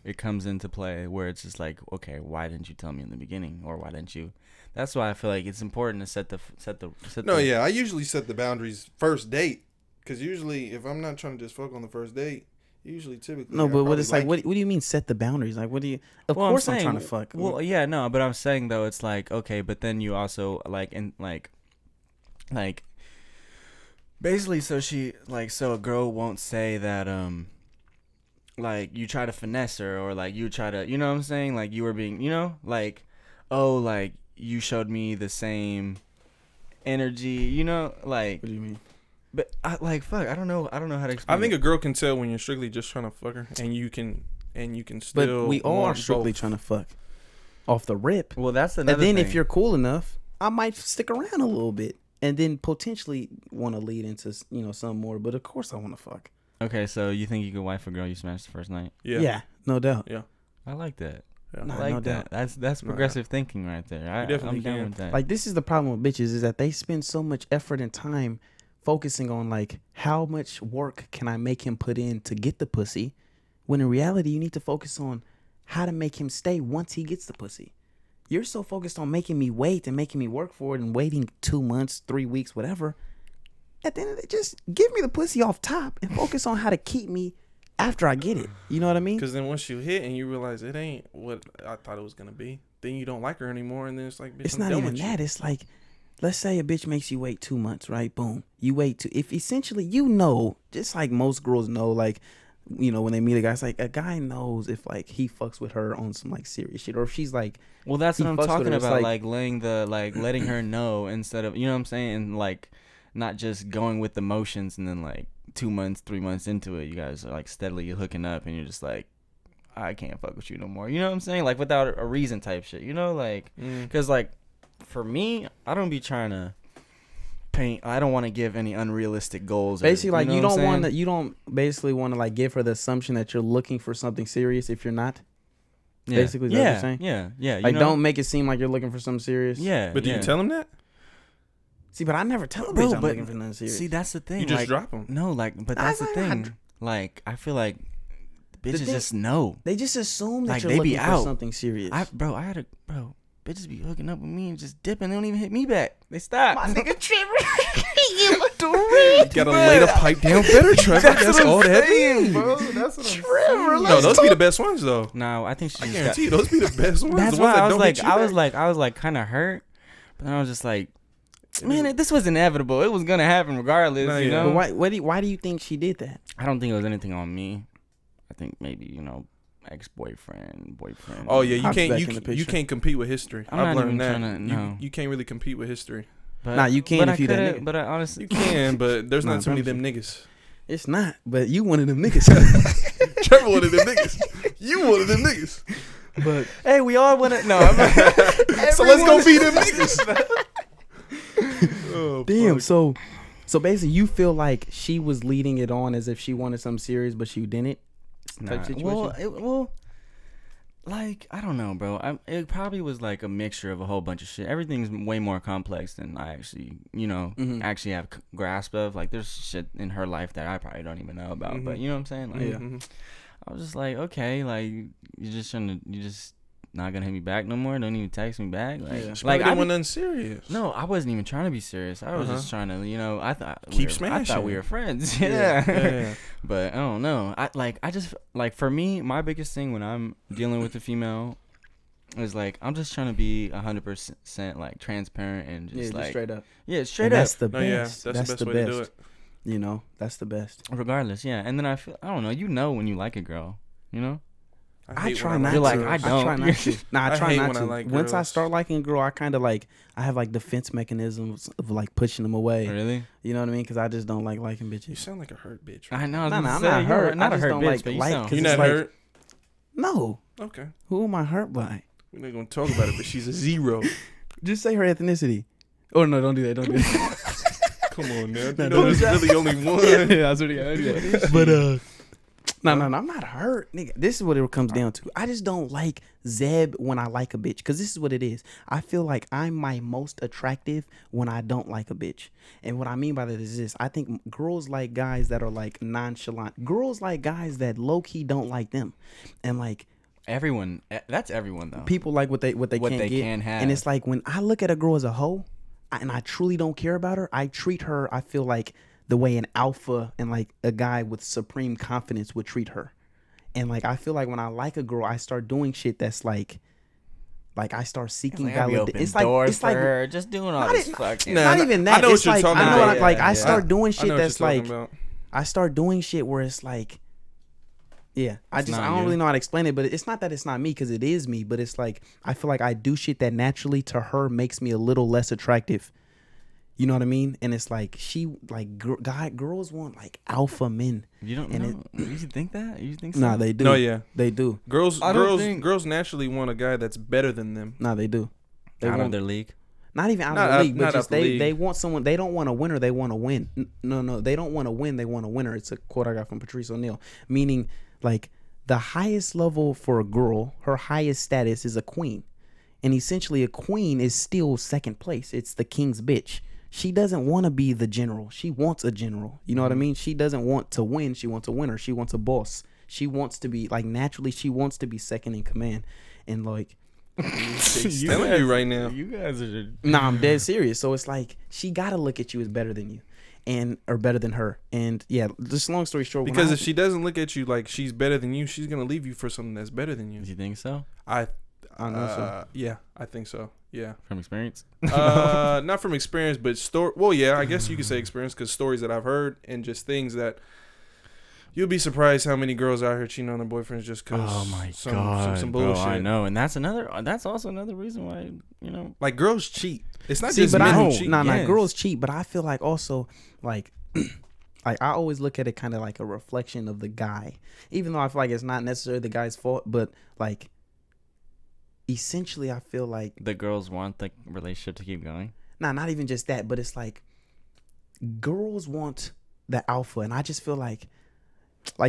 it comes into play, where it's just like, okay, why didn't you tell me in the beginning, or why didn't you? That's why I feel like it's important to set the. No, yeah, I usually set the boundaries first date, because usually if I'm not trying to just fuck on the first date, typically. No, but what it's like, what do you mean set the boundaries? Like, what do you? Of course, I'm trying to fuck. Well, yeah, no, but I'm saying though, it's like, okay, but then you also like basically, so a girl won't say that like you try to finesse her, or like you try to, you know what I'm saying, like you were being, you know, like, oh, like you showed me the same energy, you know, like. What do you mean? But fuck, I don't know how to explain. I think a girl can tell when you're strictly just trying to fuck her, and you can still. But we all are want strictly both. trying to fuck off the rip. Well, that's another And then thing. if you're cool enough, I might stick around a little bit, and then potentially want to lead into some more. But of course, I want to fuck. Okay, so you think you could wife a girl you smashed the first night? Yeah. No doubt. Yeah. I like that. Yeah. Nah, I like no that. doubt. That's progressive thinking right there. You definitely I'm down can. with that. Like, this is the problem with bitches, is that they spend so much effort and time focusing on like how much work can I make him put in to get the pussy, when in reality you need to focus on how to make him stay once he gets the pussy. You're so focused on making me wait and making me work for it and waiting 2 months, 3 weeks, whatever. At the end of the day, just give me the pussy off top and focus on how to keep me after I get it. You know what I mean? Because then once you hit and you realize it ain't what I thought it was gonna be, then you don't like her anymore, and then it's like, bitch, It's I'm not done even with that. you. It's like, let's say a bitch makes you wait 2 months, right? Boom. You wait if essentially just like most girls know, like, when they meet a guy, it's like a guy knows if like he fucks with her on some like serious shit, or if she's like, well, that's he what I'm fucks with talking her, it's about, like letting her know instead of, you know what I'm saying, and like not just going with the motions, and then like 2 months, 3 months into it, you guys are like steadily hooking up, and you're just like, I can't fuck with you no more. You know what I'm saying? Like without a reason type shit. You know, like because like for me, I don't be trying to paint. I don't want to give any unrealistic goals. basically like you don't want to. to, you don't basically want to like give her the assumption that you're looking for something serious if you're not. Yeah. Basically, is that what you're saying? Yeah. Like, don't make it seem like you're looking for something serious. Yeah. But do you tell him that? See, but I never tell a Bro, bitch I'm but looking for nothing serious. See, that's the thing. You just like, drop him. No, like, but that's the thing. Like, I feel like bitches just know. They just assume that Like, you're they looking be for out. something serious. Bitches be hooking up with me and just dipping. They don't even hit me back. They stop. My nigga Trevor, you look the You gotta lay the pipe down better, Trevor. That's all that means, bro. That's what I'm Trevor, No, those be the best ones though. No, I think she I just guarantee you, those be the best ones. That's the ones why that I was don't like, hit you back. I was like kind of hurt, but then I was just like, man, this was inevitable. It was gonna happen regardless, No, you yeah. know. But why do you think she did that? I don't think it was anything on me. I think maybe ex-boyfriend, boyfriend. Oh yeah, Hops back in the you picture. can't compete with history. I'm I've not even learned that. trying to- no. You can't really compete with history. But, Nah, you can but if I you that coulda- nigga. But I honestly, You can, but there's Nah, not too many I of them niggas. It's not, but you one of them niggas. Trevor one of them niggas. You one of them niggas. But hey, we all want to. No, So let's go feed them niggas. Oh, damn, fuck. so basically, you feel like she was leading it on as if she wanted something serious, but she didn't. Type situation? Like, I don't know, bro. It probably was like a mixture of a whole bunch of shit. Everything's way more complex than I actually, actually have grasp of. Like, there's shit in her life that I probably don't even know about. But you know what I'm saying? Like, Yeah. I was just like, okay, like, you just not gonna hit me back no more. Don't even text me back. Like, Yeah. She like probably I didn't want nothing serious. No, I wasn't even trying to be serious. I was just trying to, I thought Keep I smashing. thought we were friends. Yeah. Yeah. But I don't know. I just for me, my biggest thing when I'm dealing with a female is like I'm just trying to be 100% like transparent and just like straight up. Yeah, straight And up. that's the No, yeah, best. that's the best way to do it. You know, that's the best. Regardless, yeah. And then I don't know. You know when you like a girl, you know. I hate try when not You're to. like, I don't. try not to. Nah, I I try hate not when I to. like Once I girls. start liking a girl, I kind of like, I have like defense mechanisms of like pushing them away. Really? You know what I mean? Because I just don't like liking You bitches. sound like a hurt bitch. I know. Nah, I'm I'm not hurt. Not I a just hurt don't bitch, like but you like. sound. 'Cause You're it's not like, hurt. No. Okay, Who am I hurt by? we're not gonna talk about it, but she's a 0. Just say her ethnicity. Oh no, don't do that. Don't do that. Come on, man. Nah, You know, there's don't- really only one. Yeah, I swear to God, don't do that. But no, I'm not hurt, nigga. This is what it comes down to. I just don't like Zeb when I like a bitch, because this is what it is. I feel like I'm my most attractive when I don't like a bitch, and what I mean by that is this: I think girls like guys that are like nonchalant. Girls like guys that low key don't like them, and like Everyone. That's everyone though. people like what they can't get. can have. And it's like when I look at a girl as a hoe, and I truly don't care about her, I treat her. I feel like the way an alpha and like a guy with supreme confidence would treat her. And like I feel like when I like a girl, I start doing shit that's like I start seeking validation. It's like it's like her, just doing all this fucking. Nah, not even that. I know It's what you're like talking I know about. like Yeah, I yeah. start doing I know shit what that's you're talking like about. I start doing shit where it's like, yeah, I not don't you. really know how to explain it, but it's not that it's not me, because it is me, but it's like I feel like I do shit that naturally to her makes me a little less attractive. You know what I mean? And it's like she like girls want like alpha men. You don't and know? You think that? You think so? Nah, they do. No, yeah. They do. Girls I don't think- girls naturally want a guy that's better than them. Nah, they do. They out of want their league. not even out Not of the out- league, but not just out the league. they want someone. They don't want a winner. They want to win. No, they don't want to win. They want a winner. It's a quote I got from Patrice O'Neal, meaning like the highest level for a girl, her highest status is a queen, and essentially a queen is still second place. It's the king's bitch. She doesn't want to be the general. She wants a general. You know what I mean? She doesn't want to win. She wants a winner. She wants a boss. She wants to be like naturally. She wants to be second in command, and like. She's telling you right now. You guys are. Nah, I'm dead serious. So it's like she gotta look at you as better than you, or better than her. And yeah, just long story short. Because if she doesn't look at you like she's better than you, she's gonna leave you for something that's better than you. Do you think so? I know so. Yeah, I think so. Yeah. From experience? Not from experience, but story. Well, yeah, I guess you could say experience, because stories that I've heard and just things that you'll be surprised how many girls out here cheating on their boyfriends just because. Oh my god, some bro, bullshit. I know, and that's also another reason why Like girls cheat. It's not See, just but men I who cheat. nah, yes. girls cheat, but I feel like also like. Like I always look at it kind of like a reflection of the guy, even though I feel like it's not necessarily the guy's fault, but like essentially I feel like the girls want the relationship to keep going. not even just that, but it's like girls want the alpha, and I just feel like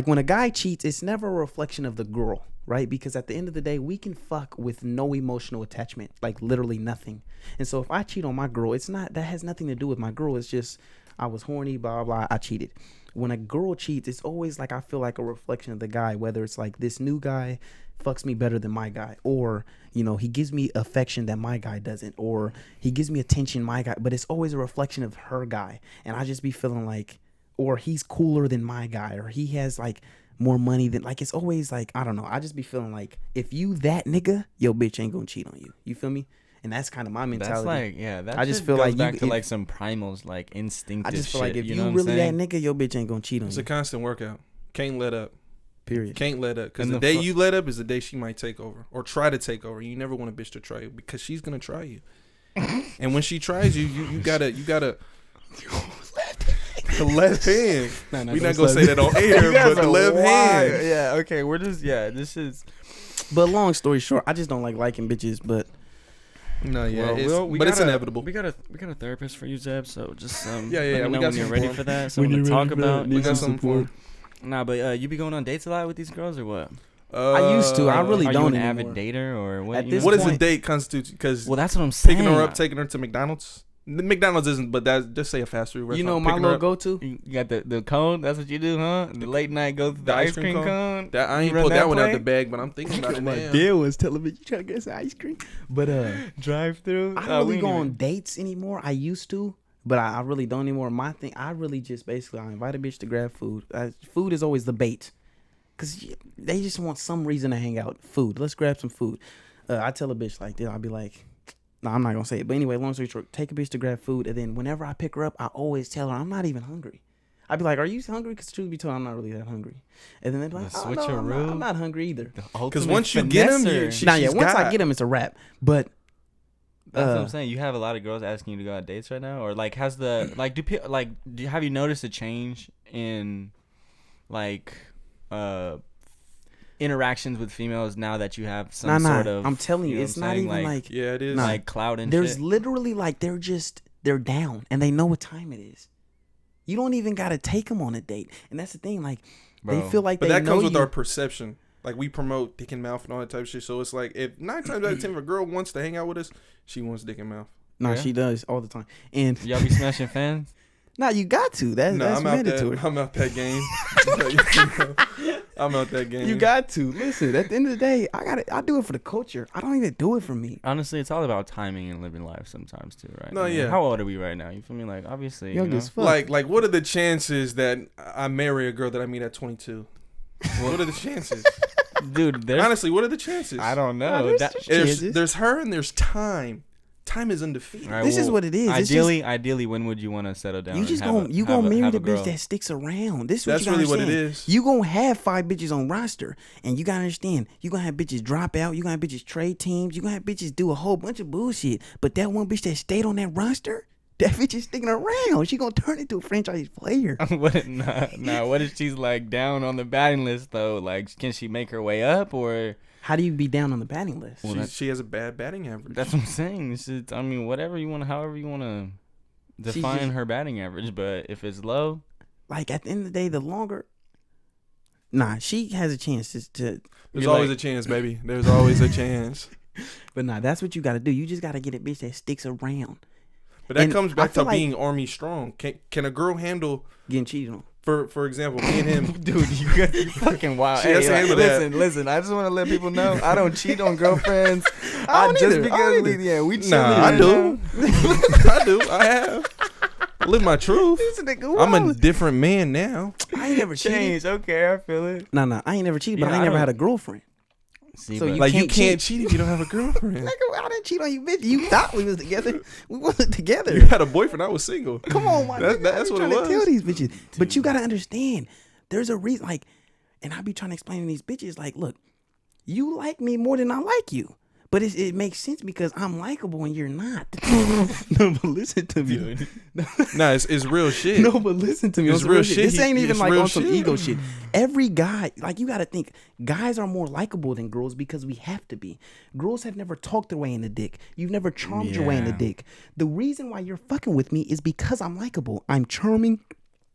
when a guy cheats, it's never a reflection of the girl, right? Because at the end of the day, we can fuck with no emotional attachment, like literally nothing. And so if I cheat on my girl, that has nothing to do with my girl. It's just I was horny, blah, blah, I cheated. When a girl cheats, it's always like I feel like a reflection of the guy, whether it's like this new guy fucks me better than my guy, or he gives me affection that my guy doesn't, or he gives me attention my guy, but it's always a reflection of her guy. And I just be feeling like, or he's cooler than my guy, or he has like more money than, like, it's always like, I don't know, I just be feeling like if you that nigga, your bitch ain't gonna cheat on you. You feel me? And that's kind of my mentality. That's like, yeah. That I just shit feel goes like back to like some primal, like instinctive. I just feel shit, like if you you know what I'm really that saying? nigga, your bitch ain't gonna cheat on It's you. a constant workout. Can't let up. Period. Can't let up. Because And the the day you let up is the day she might take over or try to take over. You never want a bitch to try you, because she's gonna try you. And when she tries you, you gotta the left hand. We're not gonna say that on air, but the left hand. Yeah. Okay. We're just this is. But long story short, I just don't like liking bitches. But No, yeah, Well, but it's inevitable. We got a therapist for you, Zeb. So just Yeah, let yeah, me we know got when you're some ready for for him. that. Something to talk about. We got something for him. Nah, but you be going on dates a lot with these girls or what? I used to. I really Are don't you an anymore. avid dater or what? At you this know? What does a point- date constitute? Because Well, that's what I'm saying. picking her up, taking her to McDonald's. McDonald's isn't, but that's just say a fast food restaurant. You know my Picking her little up. go-to? You got the cone. That's what you do, huh? The late night go through the ice cream cone. That I You ain't run pulled that one out play? the bag, but I'm thinking about it My now. deal was telling me you trying to get some ice cream. But Drive through. I don't really go on dates anymore. I used to, but I really don't anymore. My thing, I really just basically I invite a bitch to grab food. Food is always the bait, cause they just want some reason to hang out. Food. Let's grab some food. I tell a bitch like this. I'll be like, no, I'm not gonna say it. But anyway, long story short, take a bitch to grab food, and then whenever I pick her up, I always tell her I'm not even hungry. I'd be like, "Are you hungry?" Because truth be told, I'm not really that hungry. And then they'd be like, "Oh no, I'm not hungry either." Because once you get them, once I get them, it's a wrap. But that's what I'm saying. You have a lot of girls asking you to go on dates right now, or like, has the like, have you noticed a change in like interactions with females now that you have some sort of? I'm telling you, it's not even like yeah, it is like clout and there's shit. literally like they're down and they know what time it is. You don't even gotta take them on a date, and that's the thing. Like they feel like but they that know comes with you. our perception. Like we promote dick and mouth and all that type of shit. So it's like if 9 times out of 10 if a girl wants to hang out with us, she wants dick and mouth. No, Yeah. she does all the time. And Y'all be smashing fans? no, you got to. That's mandatory. I'm out that game. I'm out that game. You got to listen. At the end of the day, I do it for the culture. I don't even do it for me. Honestly, it's all about timing and living life sometimes too, right? No, yeah. How old are we right now? You feel me? Like obviously, Young you know? as fuck. Like what are the chances that I marry a girl that I meet at 22? What are the chances? Dude, Honestly, what are the chances? I don't know. There's her and there's time. Time is undefeated. Right, This is what it is. It's Ideally, when would you want to settle down? You just gonna marry the bitch that sticks around. This is what That's you gotta really what it understand. is. You gonna have 5 bitches on roster, and you gotta understand. You gonna have bitches drop out. You gonna have bitches trade teams. You gonna have bitches do a whole bunch of bullshit. But that one bitch that stayed on that roster, that bitch is sticking around. She gonna turn into a franchise player. What if she's like down on the batting list though? Like, can she make her way up or? How do you be down on the batting list? Well, she has a bad batting average. That's what I'm saying. I mean, however you want to define her batting average, but if it's low, like at the end of the day, the longer. Nah, she has a chance to. There's always a chance, baby. There's always a chance. But nah, that's what you gotta do. You just gotta get a bitch that sticks around. But that And comes back I feel to being army strong. Can a girl handle? Getting cheated on. For example, me and him, dude, you fucking wild. She has to handle that. Listen. I just want to let people know I don't cheat on girlfriends. I don't either. Because I don't either. we chill. nah, I do. I do. I have. I live my truth. I'm a different man now. I ain't never cheated. Change. Okay, I feel it. Nah, I ain't never cheated, but Yeah, I ain't I never don't- had a girlfriend. See, So but you You can't cheat if you don't have a girlfriend. Nigga, I didn't cheat on you, bitch. You thought we was together. We wasn't together. You had a boyfriend. I was single. Come on, my nigga. That's I what be it trying was. to tell these bitches. But you gotta understand, there's a reason. Like, and I be trying to explain to these bitches, like, look, you like me more than I like you. But it makes sense because I'm likable and you're not. No, but listen to me. Dude. Nah, it's real shit. No, but listen to me. It's On some real shit. This ain't even It's like real on some shit. ego shit. Every guy, like you got to think, guys are more likable than girls because we have to be. Girls have never talked their way in the dick. You've never charmed your way in the Yeah. dick. The reason why you're fucking with me is because I'm likable. I'm charming.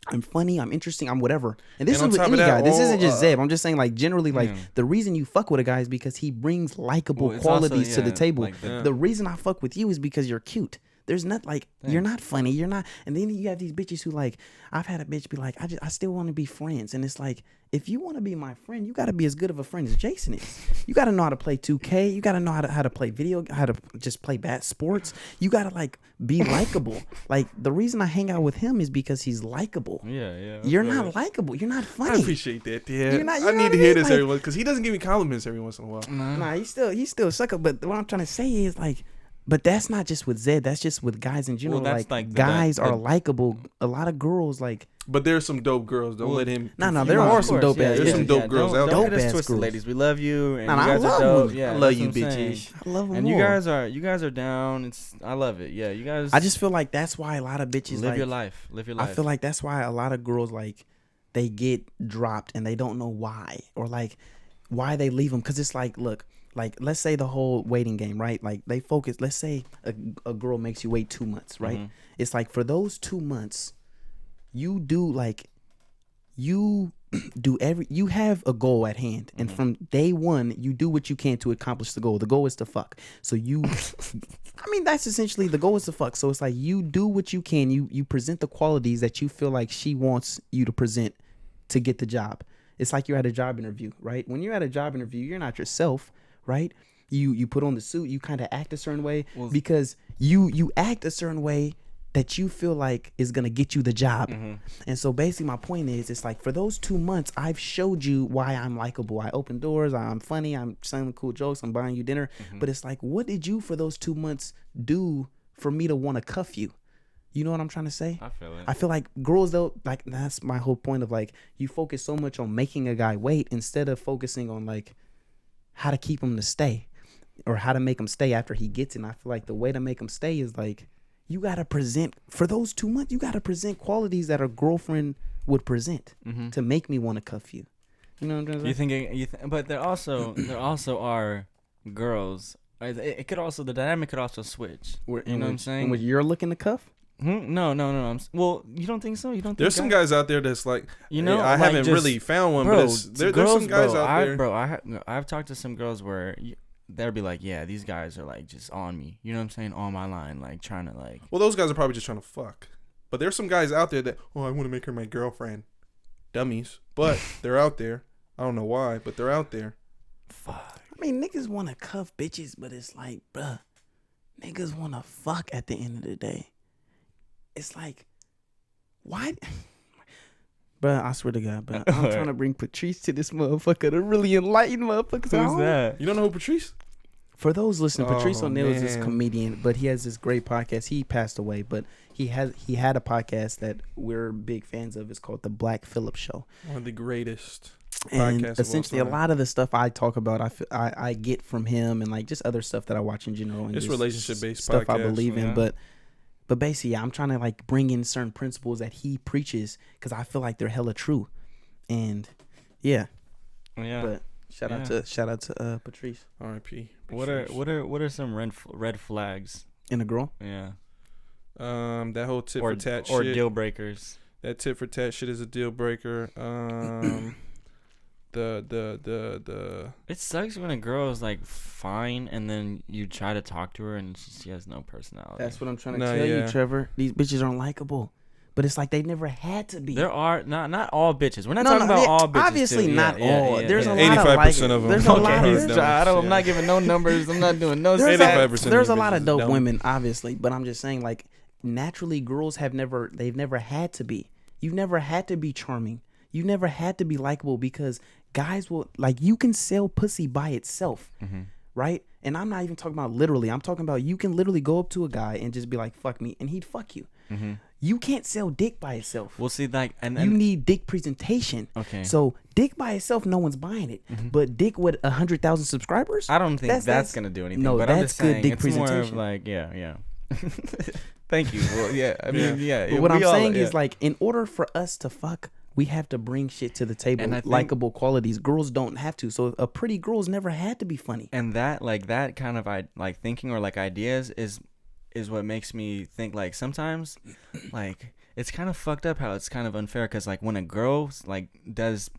I'm funny. I'm interesting. I'm whatever. And this And on is with top of any that, guy. This all, isn't just Zeb. I'm just saying, like, generally, like, Yeah. the reason you fuck with a guy is because he brings likable Well, it's also, qualities to the yeah, table. like Yeah. The reason I fuck with you is because you're cute. There's not like you're not funny. You're not. And then you have these bitches who like. I've had a bitch be like, I still want to be friends. And it's like, if you want to be my friend, you got to be as good of a friend as Jason is. You got to know how to play 2K. You got to know how to play how to just play bad sports. You got to like be likable. Like the reason I hang out with him is because he's likable. Yeah. You're not likable. You're not I funny. appreciate that, yeah. You're not- you I know need what to I hear mean? this Like- every once because he doesn't give me compliments every once in a while. Nah, he's still a sucker. But what I'm trying to say is like, but that's not just with Zed. That's just with guys in general. Well, that's like like guys the- are likable. A lot of girls like. But there's some dope girls. Don't let him. No, there are some dope ass. There's some dope girls out there. Dope Don't get us ass twisted, girls. ladies. We love you, and Nah, you I guys love are dope. women. Yeah, I love that's you, what I'm saying. bitches. I love them And more. you guys are down. I love it. Yeah, you guys. I just feel like that's why a lot of bitches live like, your life. Live your life. I feel like that's why a lot of girls like they get dropped and they don't know why or like why they leave them because it's like look. Like, let's say the whole waiting game, right? Like, they focus. Let's say a girl makes you wait 2 months, right? Mhm. It's like for those 2 months, you do like, you have a goal at hand. And from day one, you do what you can to accomplish the goal. The goal is to fuck. So that's essentially the goal is to fuck. So it's like you do what you can. You present the qualities that you feel like she wants you to present to get the job. It's like you're at a job interview, right? When you're at a job interview, you're not yourself. Right? You put on the suit, you kind of act a certain way because you act a certain way that you feel like is going to get you the job. And so basically my point is it's like for those 2 months I've showed you why I'm likable. I open doors, I'm funny, I'm saying cool jokes, I'm buying you dinner. But it's like what did you for those 2 months do for me to want to cuff you? You know what I'm trying to say? I feel it. I feel like girls, though, like that's my whole point of like you focus so much on making a guy wait instead of focusing on like how to keep him to stay or how to make him stay after he gets it. And I feel like the way to make him stay is like you got to present for those 2 months. You got to present qualities that a girlfriend would present to make me want to cuff you. You know what I'm trying to say? But there also are girls. It could also, the dynamic could also switch. You know what I'm saying? In which you're looking to cuff? No. Well, you don't think so? You don't think There's some guys out there that's like, you know, I like haven't just, really found one, bro, but there's some guys out there. I've talked to some girls where they'll be like, yeah, these guys are like just on me. You know what I'm saying? On my line, like trying to like. Well, those guys are probably just trying to fuck. But there's some guys out there that, I want to make her my girlfriend. Dummies. But they're out there. I don't know why, but they're out there. Fuck. I mean, niggas want to cuff bitches, but it's like, bruh, niggas want to fuck at the end of the day. It's like, why? Bruh, I swear to God, bruh, I'm trying to bring Patrice to this motherfucker to really enlighten motherfuckers. Who's that? You don't know who Patrice? For those listening, Patrice O'Neal is this man. comedian, but he has this great podcast. He passed away, but he had a podcast that we're big fans of. It's called The Black Phillip Show. One of the greatest And podcasts of all essentially, a time. lot of the stuff I talk about, I get from him, and like just other stuff that I watch in general. And It's just relationship-based stuff I podcast, believe in, yeah. but basically, yeah, I'm trying to like bring in certain principles that he preaches because I feel like they're hella true, and yeah. Yeah. But shout out to Patrice. R.I.P. What are some red flags? And a girl. Yeah. That whole tit Or for tat or shit. deal breakers. That tit for tat shit is a deal breaker. The It sucks when a girl is like fine and then you try to talk to her and she has no personality. That's what I'm trying to Nah, tell yeah. you, Trevor. These bitches aren't likable, but it's like they never had to be. There are not all bitches. We're not talking about all bitches. Obviously, too. not Yeah, all. yeah, There's yeah. a lot of 85% of them. There's a Okay. lot He's of. dumb. I'm not giving no numbers. I'm not doing no. There's, stats. 85% there's a of lot of bitches dope dumb. women, obviously, but I'm just saying, like, naturally, girls they've never had to be. You've never had to be charming. You never had to be likable because guys will, like, you can sell pussy by itself, right? And I'm not even talking about literally. I'm talking about you can literally go up to a guy and just be like, fuck me, and he'd fuck you. You can't sell dick by itself. We'll see, like, and You need dick presentation. Okay. So dick by itself, no one's buying it. But dick with 100,000 subscribers, I don't think that's gonna do anything. No, but I'm that's just good saying, dick it's more of presentation. like, yeah. Thank you. Well, yeah. I mean, yeah. But what I'm saying yeah. is, like, in order for us to fuck, we have to bring shit to the table, And I think- likable qualities. Girls don't have to. So a pretty girl's never had to be funny. And that kind of like thinking or like ideas is what makes me think like sometimes like it's kind of fucked up how it's kind of unfair because like when a girl like does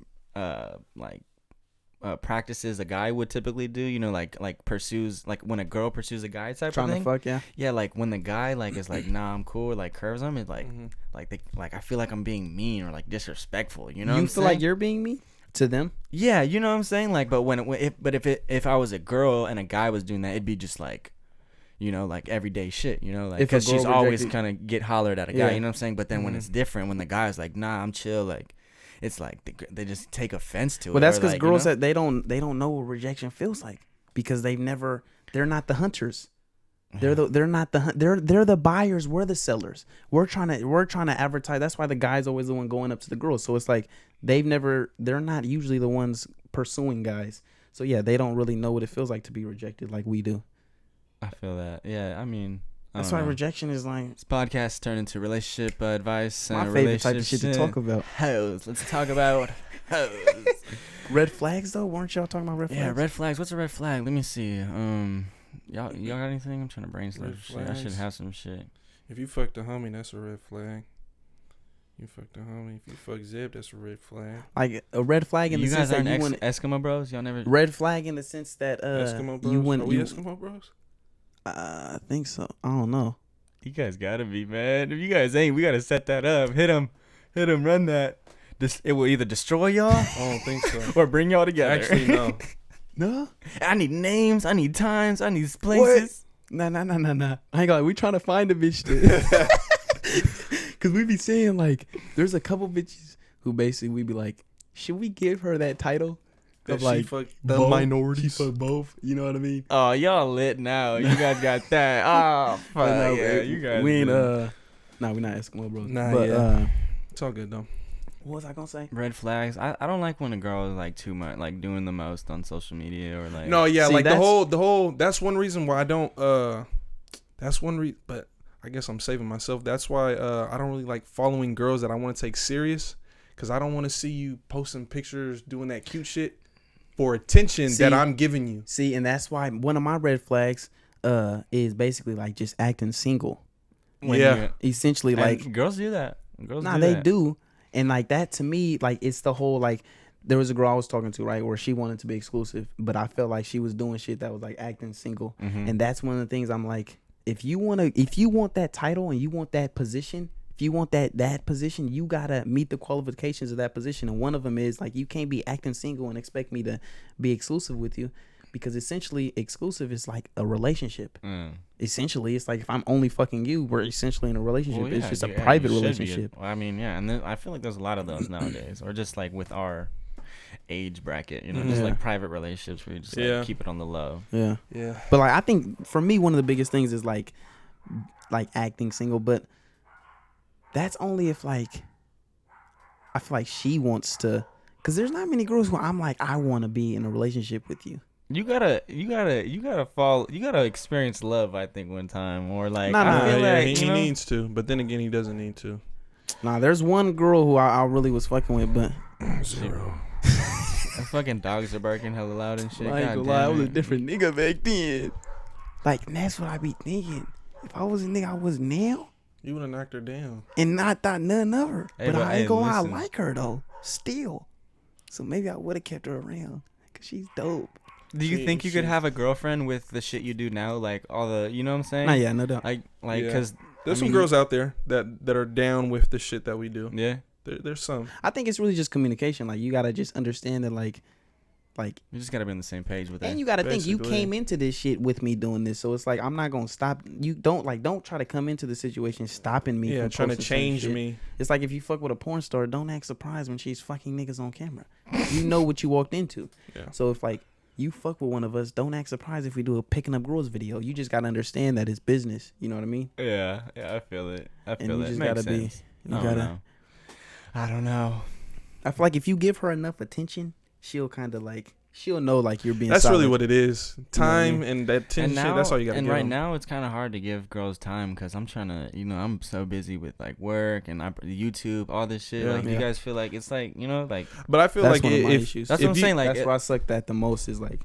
practices a guy would typically do, you know, like pursues, like when a girl pursues a guy type Trying of thing. to fuck, yeah. Yeah, like when the guy like is like, nah, I'm cool, or, like curves him, it's like like I feel like I'm being mean or like disrespectful. You know, what You I'm feel saying? like you're being mean to them? Yeah, you know what I'm saying. Like, but if I was a girl and a guy was doing that, it'd be just like, you know, like everyday shit. You know, like If a because she's girl always rejected- kind of get hollered at a guy. Yeah. You know what I'm saying. But then when it's different, when the guy's like, nah, I'm chill, like. It's like they just take offense to it. Well, that's or, because like, girls you know? that they don't know what rejection feels like because they're not the hunters. They're the buyers. We're the sellers. We're trying to advertise. That's why the guy's always the one going up to the girls. So it's like they're not usually the ones pursuing guys. So yeah, they don't really know what it feels like to be rejected like we do. I feel that. Yeah, I mean, That's why rejection is like this podcast turned into relationship advice. my and favorite type of shit to relationship talk about. Hoes. Let's talk about hoes. Red flags though, weren't y'all talking about red flags? Yeah, red flags. What's a red flag? Let me see. Y'all got anything? I'm trying to brainstorm Red shit. I should flags? have some shit. If you fucked a homie, that's a red flag. You fucked a homie. If you fuck Zip, that's a red flag. Like a red flag in You the guys sense that aren't you want Eskimo bros? Y'all never? red flag in the sense that Eskimo bros? you want Are we Eskimo bros? I think so. I don't know. You guys gotta be, man. If you guys ain't, we gotta set that up. Hit them, run that. It will either destroy y'all I don't think so. or bring y'all together. Actually, no. No. I need names. I need times. I need places. Nah. I ain't gonna. We trying to find a bitch because we be saying like, there's a couple bitches who basically we be like, should we give her that title That of she like fucked the both? minorities. She fuck both. You know what I mean? Oh, y'all lit now. You guys got that. Oh, fuck. But no, yeah, you guys. we ain't do. Nah, we're not Eskimo bros. Nah, but yeah. It's all good though. what was I gonna say? Red flags. I don't like when a girl is like too much, like doing the most on social media or like. No, yeah, See, like the that's- whole. That's one reason why I don't. That's one reason, but I guess I'm saving myself. That's why I don't really like following girls that I want to take serious, because I don't want to see you posting pictures doing that cute shit for attention that I'm giving you. See, and that's why one of my red flags is basically like just acting single. Yeah. Essentially, And like girls do that. Girls nah, do they that. do, and like that to me, like it's the whole like. There was a girl I was talking to, right, where she wanted to be exclusive, but I felt like she was doing shit that was like acting single, and that's one of the things I'm like, if you want that title and you want that position, if you want that position, you gotta meet the qualifications of that position, and one of them is like you can't be acting single and expect me to be exclusive with you, because essentially exclusive is like a relationship. Essentially, it's like if I'm only fucking you, we're essentially in a relationship. Well, It's just a you private should be relationship. I mean, yeah, and then I feel like there's a lot of those nowadays, or just like with our age bracket, you know, just Yeah. like private relationships where you just like keep it on the low. Yeah. Yeah. But like I think for me one of the biggest things is like acting single, but that's only if like I feel like she wants to, cuz there's not many girls who I'm like I want to be in a relationship with you. You gotta experience love, I think, one time, or like Nah, I feel Yeah, like, he you know, needs to, but then again, he doesn't need to. Nah, there's one girl who I really was fucking with, but Zero. the fucking dogs are barking hella loud and shit. I ain't God gonna lie, I damn was a it. different nigga back then. Like that's what I be thinking. If I was a nigga I was now You would have knocked her down. and not thought nothing of her. Hey, but but I hey, ain't gonna lie, I listen. like her though, still. So maybe I would have kept her around because she's dope. Do you She- think you could she- have a girlfriend with the shit you do now, like all the, you know what I'm saying? Nah, yeah, no doubt. Like, Yeah. because There's I some mean, girls out there that are down with the shit that we do. Yeah, There's some. I think it's really just communication. Like you gotta just understand that, like, you just gotta be on the same page with and it. you gotta think you Basically. came into this shit with me doing this, so it's like I'm not gonna stop. You don't try to come into the situation stopping me. Yeah, from trying to posting certain change shit. me. It's like if you fuck with a porn star, don't act surprised when she's fucking niggas on camera. You know what you walked into. Yeah. So if like you fuck with one of us, don't act surprised if we do a picking up girls video. You just gotta understand that it's business. You know what I mean? Yeah, I feel it. I feel And you it. just Makes gotta be. sense. You I gotta. don't know. I don't know. I feel like if you give her enough attention, she'll kind of like she'll know like you're being. That's solid. really what it is. Time I mean? and that attention. And now, That's all you got to and give right 'em. now, it's kind of hard to give girls time because I'm trying to, you know, I'm so busy with like work and YouTube, all this shit. Yeah. Like, Yeah. you guys feel like it's like, you know, like But I feel That's like one of my if issues. that's if what I'm you- saying. Like, That's where I sucked at the most is like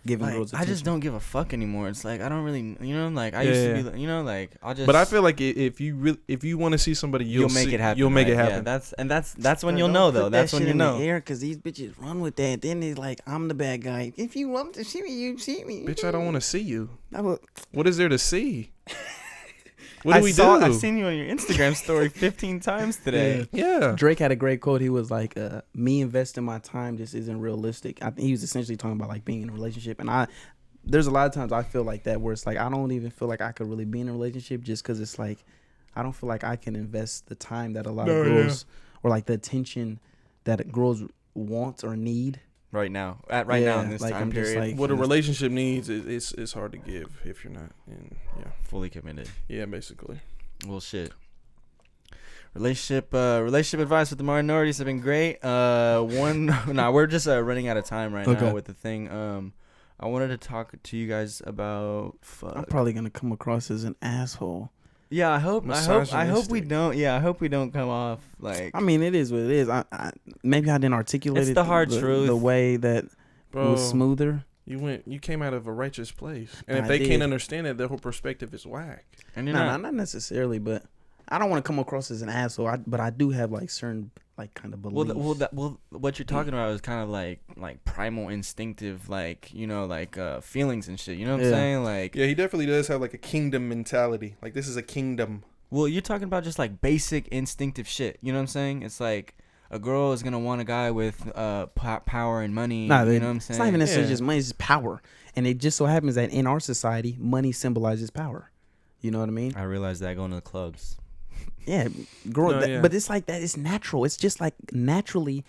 giving like, girls I attention. just don't give a fuck anymore. It's like I don't really, you know, like I Yeah, used to yeah. be, like, you know, like I'll just. But I feel like if you want to see somebody, you'll make it happen. You'll make right? it happen. Yeah, that's when Bro, you'll don't know put though. That's that when shit you in know. the air because these bitches run with that. Then it's like I'm the bad guy. If you want to see me, you see me. Bitch, I don't want to see you. I will- What is there to see? What do we do? I've seen you on your Instagram story 15 times today. Yeah. Drake had a great quote. He was like, "Me investing my time just isn't realistic." I think he was essentially talking about like being in a relationship, and there's a lot of times I feel like that where it's like I don't even feel like I could really be in a relationship just because it's like I don't feel like I can invest the time that a lot of girls or like the attention that girls want or need. Right now, right now in this like, time I'm just period, like- What a relationship needs is it's hard to give if you're not in. fully committed. Yeah, basically. Well, shit. Relationship advice with the minorities have been great. We're just running out of time right Okay. now with the thing. I wanted to talk to you guys about. I'm probably gonna come across as an asshole. Yeah, I hope we Misogynistic. don't. Yeah, I hope we don't come off like. I mean, it is what it is. I maybe I didn't articulate It's it the hard the truth. way that Bro, was smoother. you came out of a righteous place. And if I they did. can't understand it, their whole perspective is whack. And you're Nah, not necessarily, but I don't want to come across as an asshole. But I do have like certain like kind of beliefs. what you're talking about is kind of like primal, instinctive, like, you know, like feelings and shit. You know what I'm Yeah. saying? Like, Yeah, he definitely does have like a kingdom mentality. Like this is a kingdom. well, you're talking about just like basic instinctive shit. You know what I'm saying? It's like a girl is gonna want a guy with power and money. Nah, you know what I'm saying? It's not even necessarily Yeah. just money; it's just power. And it just so happens that in our society, money symbolizes power. You know what I mean? I realized that going to the clubs. Yeah, girl. No, yeah. But it's like that. It's natural. It's just like naturally,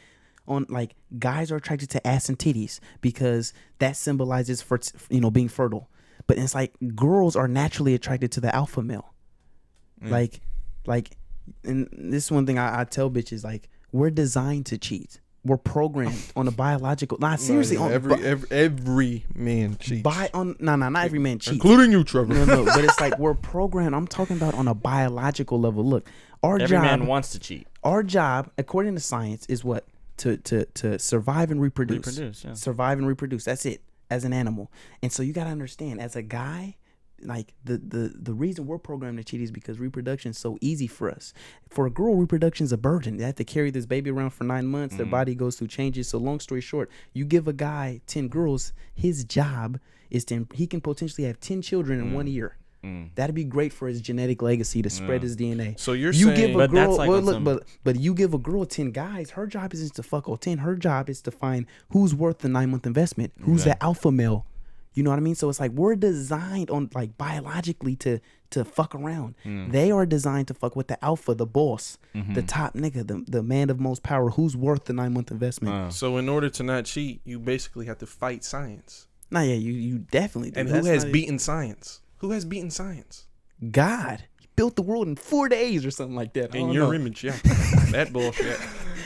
on like guys are attracted to ass and titties because that symbolizes for being fertile. But it's like girls are naturally attracted to the alpha male. Yeah. Like Like, and this is one thing I tell bitches, like, we're designed to cheat. We're programmed on a biological. Nah, seriously, No, yeah, every man cheats. Not every man cheats, including you, Trevor. No, but it's like we're programmed. I'm talking about on a biological level. Look, Every man wants to cheat. Our job, according to science, is what? To survive and reproduce. Yeah. Survive and reproduce. That's it. As an animal. And so you gotta understand, as a guy, like the reason we're programmed to cheat is because reproduction is so easy for us. For a girl, reproduction is a burden. They have to carry this baby around for 9 months. Their body goes through changes. So long story short, you give a guy 10 girls, his job is he can potentially have 10 children in 1 year. That'd be great for his genetic legacy to spread his DNA. So you're saying, give a but girl, that's like well, look, but you give a girl 10 guys. Her job isn't to fuck all 10. Her job is to find who's worth the 9-month investment. Who's the alpha male. You know what I mean? So it's like we're designed on like biologically to fuck around. They are designed to fuck with the alpha, the boss, the top nigga, the man of most power, who's worth the 9-month investment. So in order to not cheat, you basically have to fight science. Nah, yeah, you definitely do. And who has beaten science? Who has beaten science? God. He built the world in 4 days or something like that. In your image, yeah. That bullshit.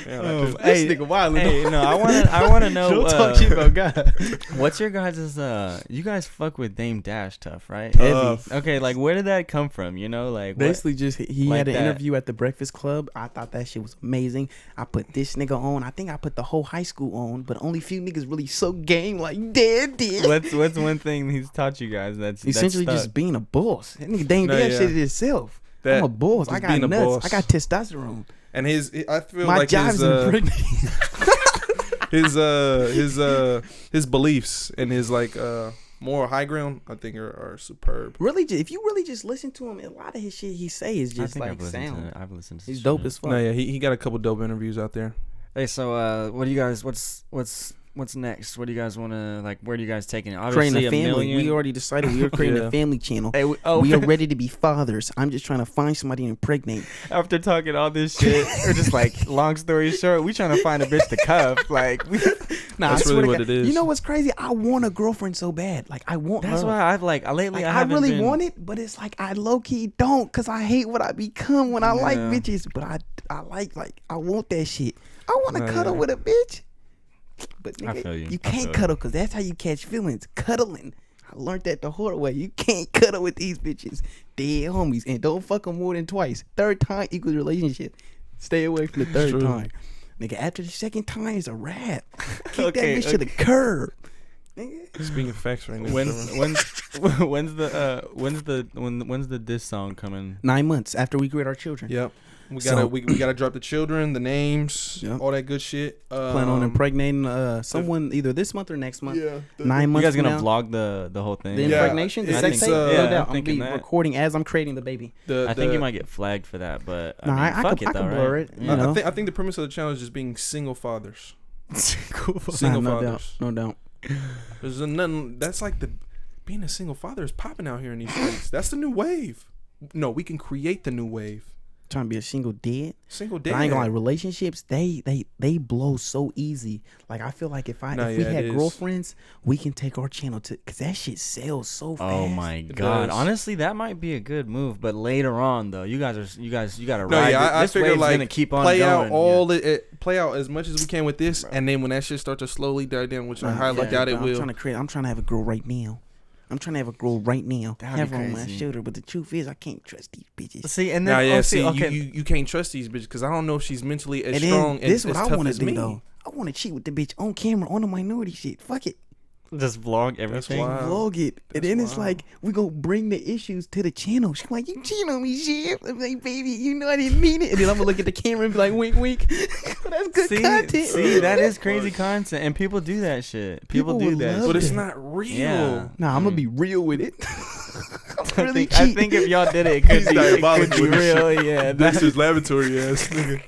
Yeah, This nigga wild. Hey, no, I want to know. Don't talk shit about God. What's your guys' you guys fuck with Dame Dash tough, right? Okay, like where did that come from? You know, like basically just he like had an that. interview at the Breakfast Club. I thought that shit was amazing. I put this nigga on. I think I put the whole high school on, but only few niggas really so game like did. What's one thing he's taught you guys that's Essentially that's just being a boss. That nigga Dame No, Dash yeah. shit it himself. That- I'm a boss. I just got being a nuts. boss. I got testosterone. And I feel My like job is impregnating. his beliefs and his like moral high ground, I think are superb. Really, if you really just listen to him, a lot of his shit he say is just like sound. I've listened to He's shit. dope as fuck. No, yeah, he got a couple dope interviews out there. Hey, so what do you guys? What's next? What do you guys want to like? Where do you guys taking it? Obviously, Creating a family. million. We already decided we were creating Yeah. a family channel. Hey, We are ready to be fathers. I'm just trying to find somebody to impregnate. After talking all this shit, or just like long story short, we trying to find a bitch to cuff. Like, Nah, That's I swear really to what God, it is. You know what's crazy? I want a girlfriend so bad. Like I want that's her. why I've like lately Like, I I haven't really been, want it, but it's like I low key don't, cause I hate what I become when I like Yeah. bitches. But I like I want that shit. I want to Nah, cuddle yeah. with a bitch. But I nigga, feel you. you I can't feel cuddle, cause that's how you catch feelings. Cuddling. I learned that the hard way. You can't cuddle with these bitches. Dead homies, and don't fuck them more than twice. Third time equals relationship. Stay away from the third True. time. Nigga, after the second time is a wrap. Kick Okay, that bitch to the curb. Nigga. Speaking of facts right now. When's the diss song coming? 9 months after we create our children. Yep. We gotta So- we gotta drop the children, the names, Yep. all that good shit. Plan on impregnating someone either this month or next month. Yeah. 9 You months guys from gonna now. vlog the whole thing? The Yeah, impregnation, the I sex think tape, so. no Yeah, doubt. I'm I'm gonna thinking be that. recording as I'm creating the baby. I think you might get flagged for that, but Nah, I mean, fuck I it though, could right? blur it. You know? I think the premise of the challenge is being single fathers. Cool. Single Nah, no doubt, fathers. no doubt. There's nothing. That's like being a single father is popping out here in these streets. That's the new wave. No, we can create the new wave. Trying to be a single dad. Single But dad. I ain't gonna lie, relationships they blow so easy. Like I feel like if we it had is. girlfriends, we can take our channel to, cause that shit sells so fast. Oh my It god! does. Honestly, that might be a good move, but later on though, you gotta No, ride. yeah, I this figure wave's like gonna keep on play going. out all it, play out as much as we can with this, and then when that shit starts to slowly die down, which I highly yeah, doubt it I'm will. trying to have a girl right now. I'm trying to have a girl right now. That'd Have be her on my crazy. shoulder, but the truth is I can't trust these bitches. See, and then Nah, yeah, see, see, okay, you can't trust these bitches because I don't know if she's mentally as And strong then and this as is what I tough want to as do me. though. I want to cheat with the bitch on camera on the minority shit. Fuck it. just vlog everything. wild. Vlog it. And That's then it's wild. like, we gonna bring the issues to the channel. She's like, you cheat on me, shit. I'm like, baby, you know I didn't mean it. And then I'm gonna look at the camera and be like, wink, wink. That's good content. See, that is crazy content, and people do that shit. People do would that. love But shit. it's not real. Yeah. Nah, I'm gonna be real with it. I'm really I cheat. think if y'all did it, it could He's be, it could diabolical be with this real. Yeah, This is laboratory ass nigga.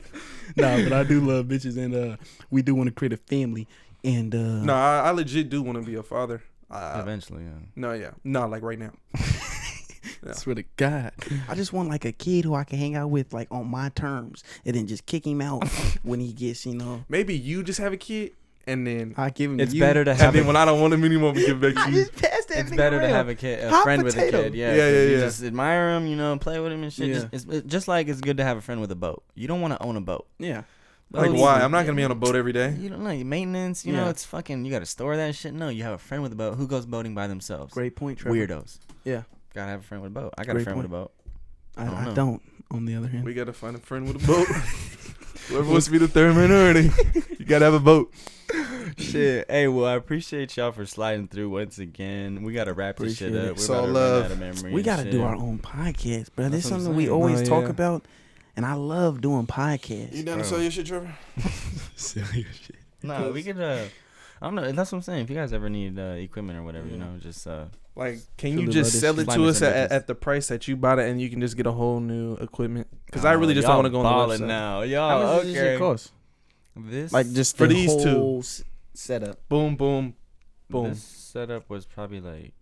Nah, but I do love bitches, and we do want to create a family. And No, I legit do want to be a father. eventually. Yeah. No, yeah, no, like right now. I swear to God, I just want like a kid who I can hang out with like on my terms, and then just kick him out when he gets, Maybe you just have a kid, and then I give him. It's you. better to and have. then when I don't want him anymore, we give back I to you. just passed it's better to have a Hot friend with a potato. kid. Yeah, Yeah, 'cause yeah, you yeah. just admire him, you know, play with him and shit. Yeah. It's just like it's good to have a friend with a boat. You don't want to own a boat. Yeah. Like Boats- why? I'm not gonna be on a boat every day. You don't know maintenance. You know, Yeah. it's fucking. You got to store that shit. No, you have a friend with a boat. Who goes boating by themselves? Great point, Trevor. Weirdos. Yeah. Gotta have a friend with a boat. I got Great a friend point. with a boat. I know. don't. On the other hand. We gotta find a friend with a boat. Whoever wants to be the third minority, you gotta have a boat. Shit. Hey, well, I appreciate y'all for sliding through once again. We gotta wrap this shit Appreciate up. it. We're It's all about to love. run out of memory. We and got to shit. do our own podcast, bro. This That's is what I'm something we saying. always No, talk yeah. about, and I love doing podcasts. You down to Bro. sell your shit, Trevor? No, we could. I don't know. That's what I'm saying. If you guys ever need equipment or whatever, you know, just Like, can Feel you the just brothers. sell it Slide to me us some at, bitches. at the price that you bought it, and you can just get a whole new equipment? Because I really just don't want to go on the website. now. How Y'all much does this shit cost? This Like just For the these two. whole setup. Boom, boom, boom. This setup was probably like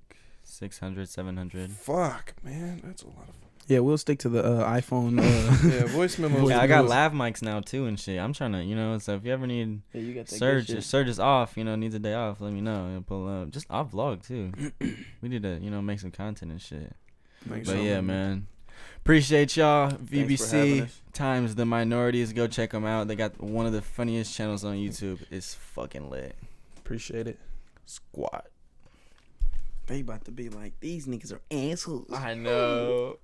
600, 700. Fuck, man, that's a lot of. Yeah, we'll stick to the iPhone. Yeah, voice memos. Yeah, I got lav mics now too and shit. I'm trying to, you know. So if you ever need Yeah, you got Surge, if Surge is off, you know, needs a day off, let me know. I'll pull up. Just I'll vlog too. We need to, you know, make some content and shit. But yeah, man. Appreciate y'all. for having VBC us. times the minorities. Go check them out. They got one of the funniest channels on YouTube. It's fucking lit. Appreciate it. Squat. They about to be like, these niggas are assholes. I know.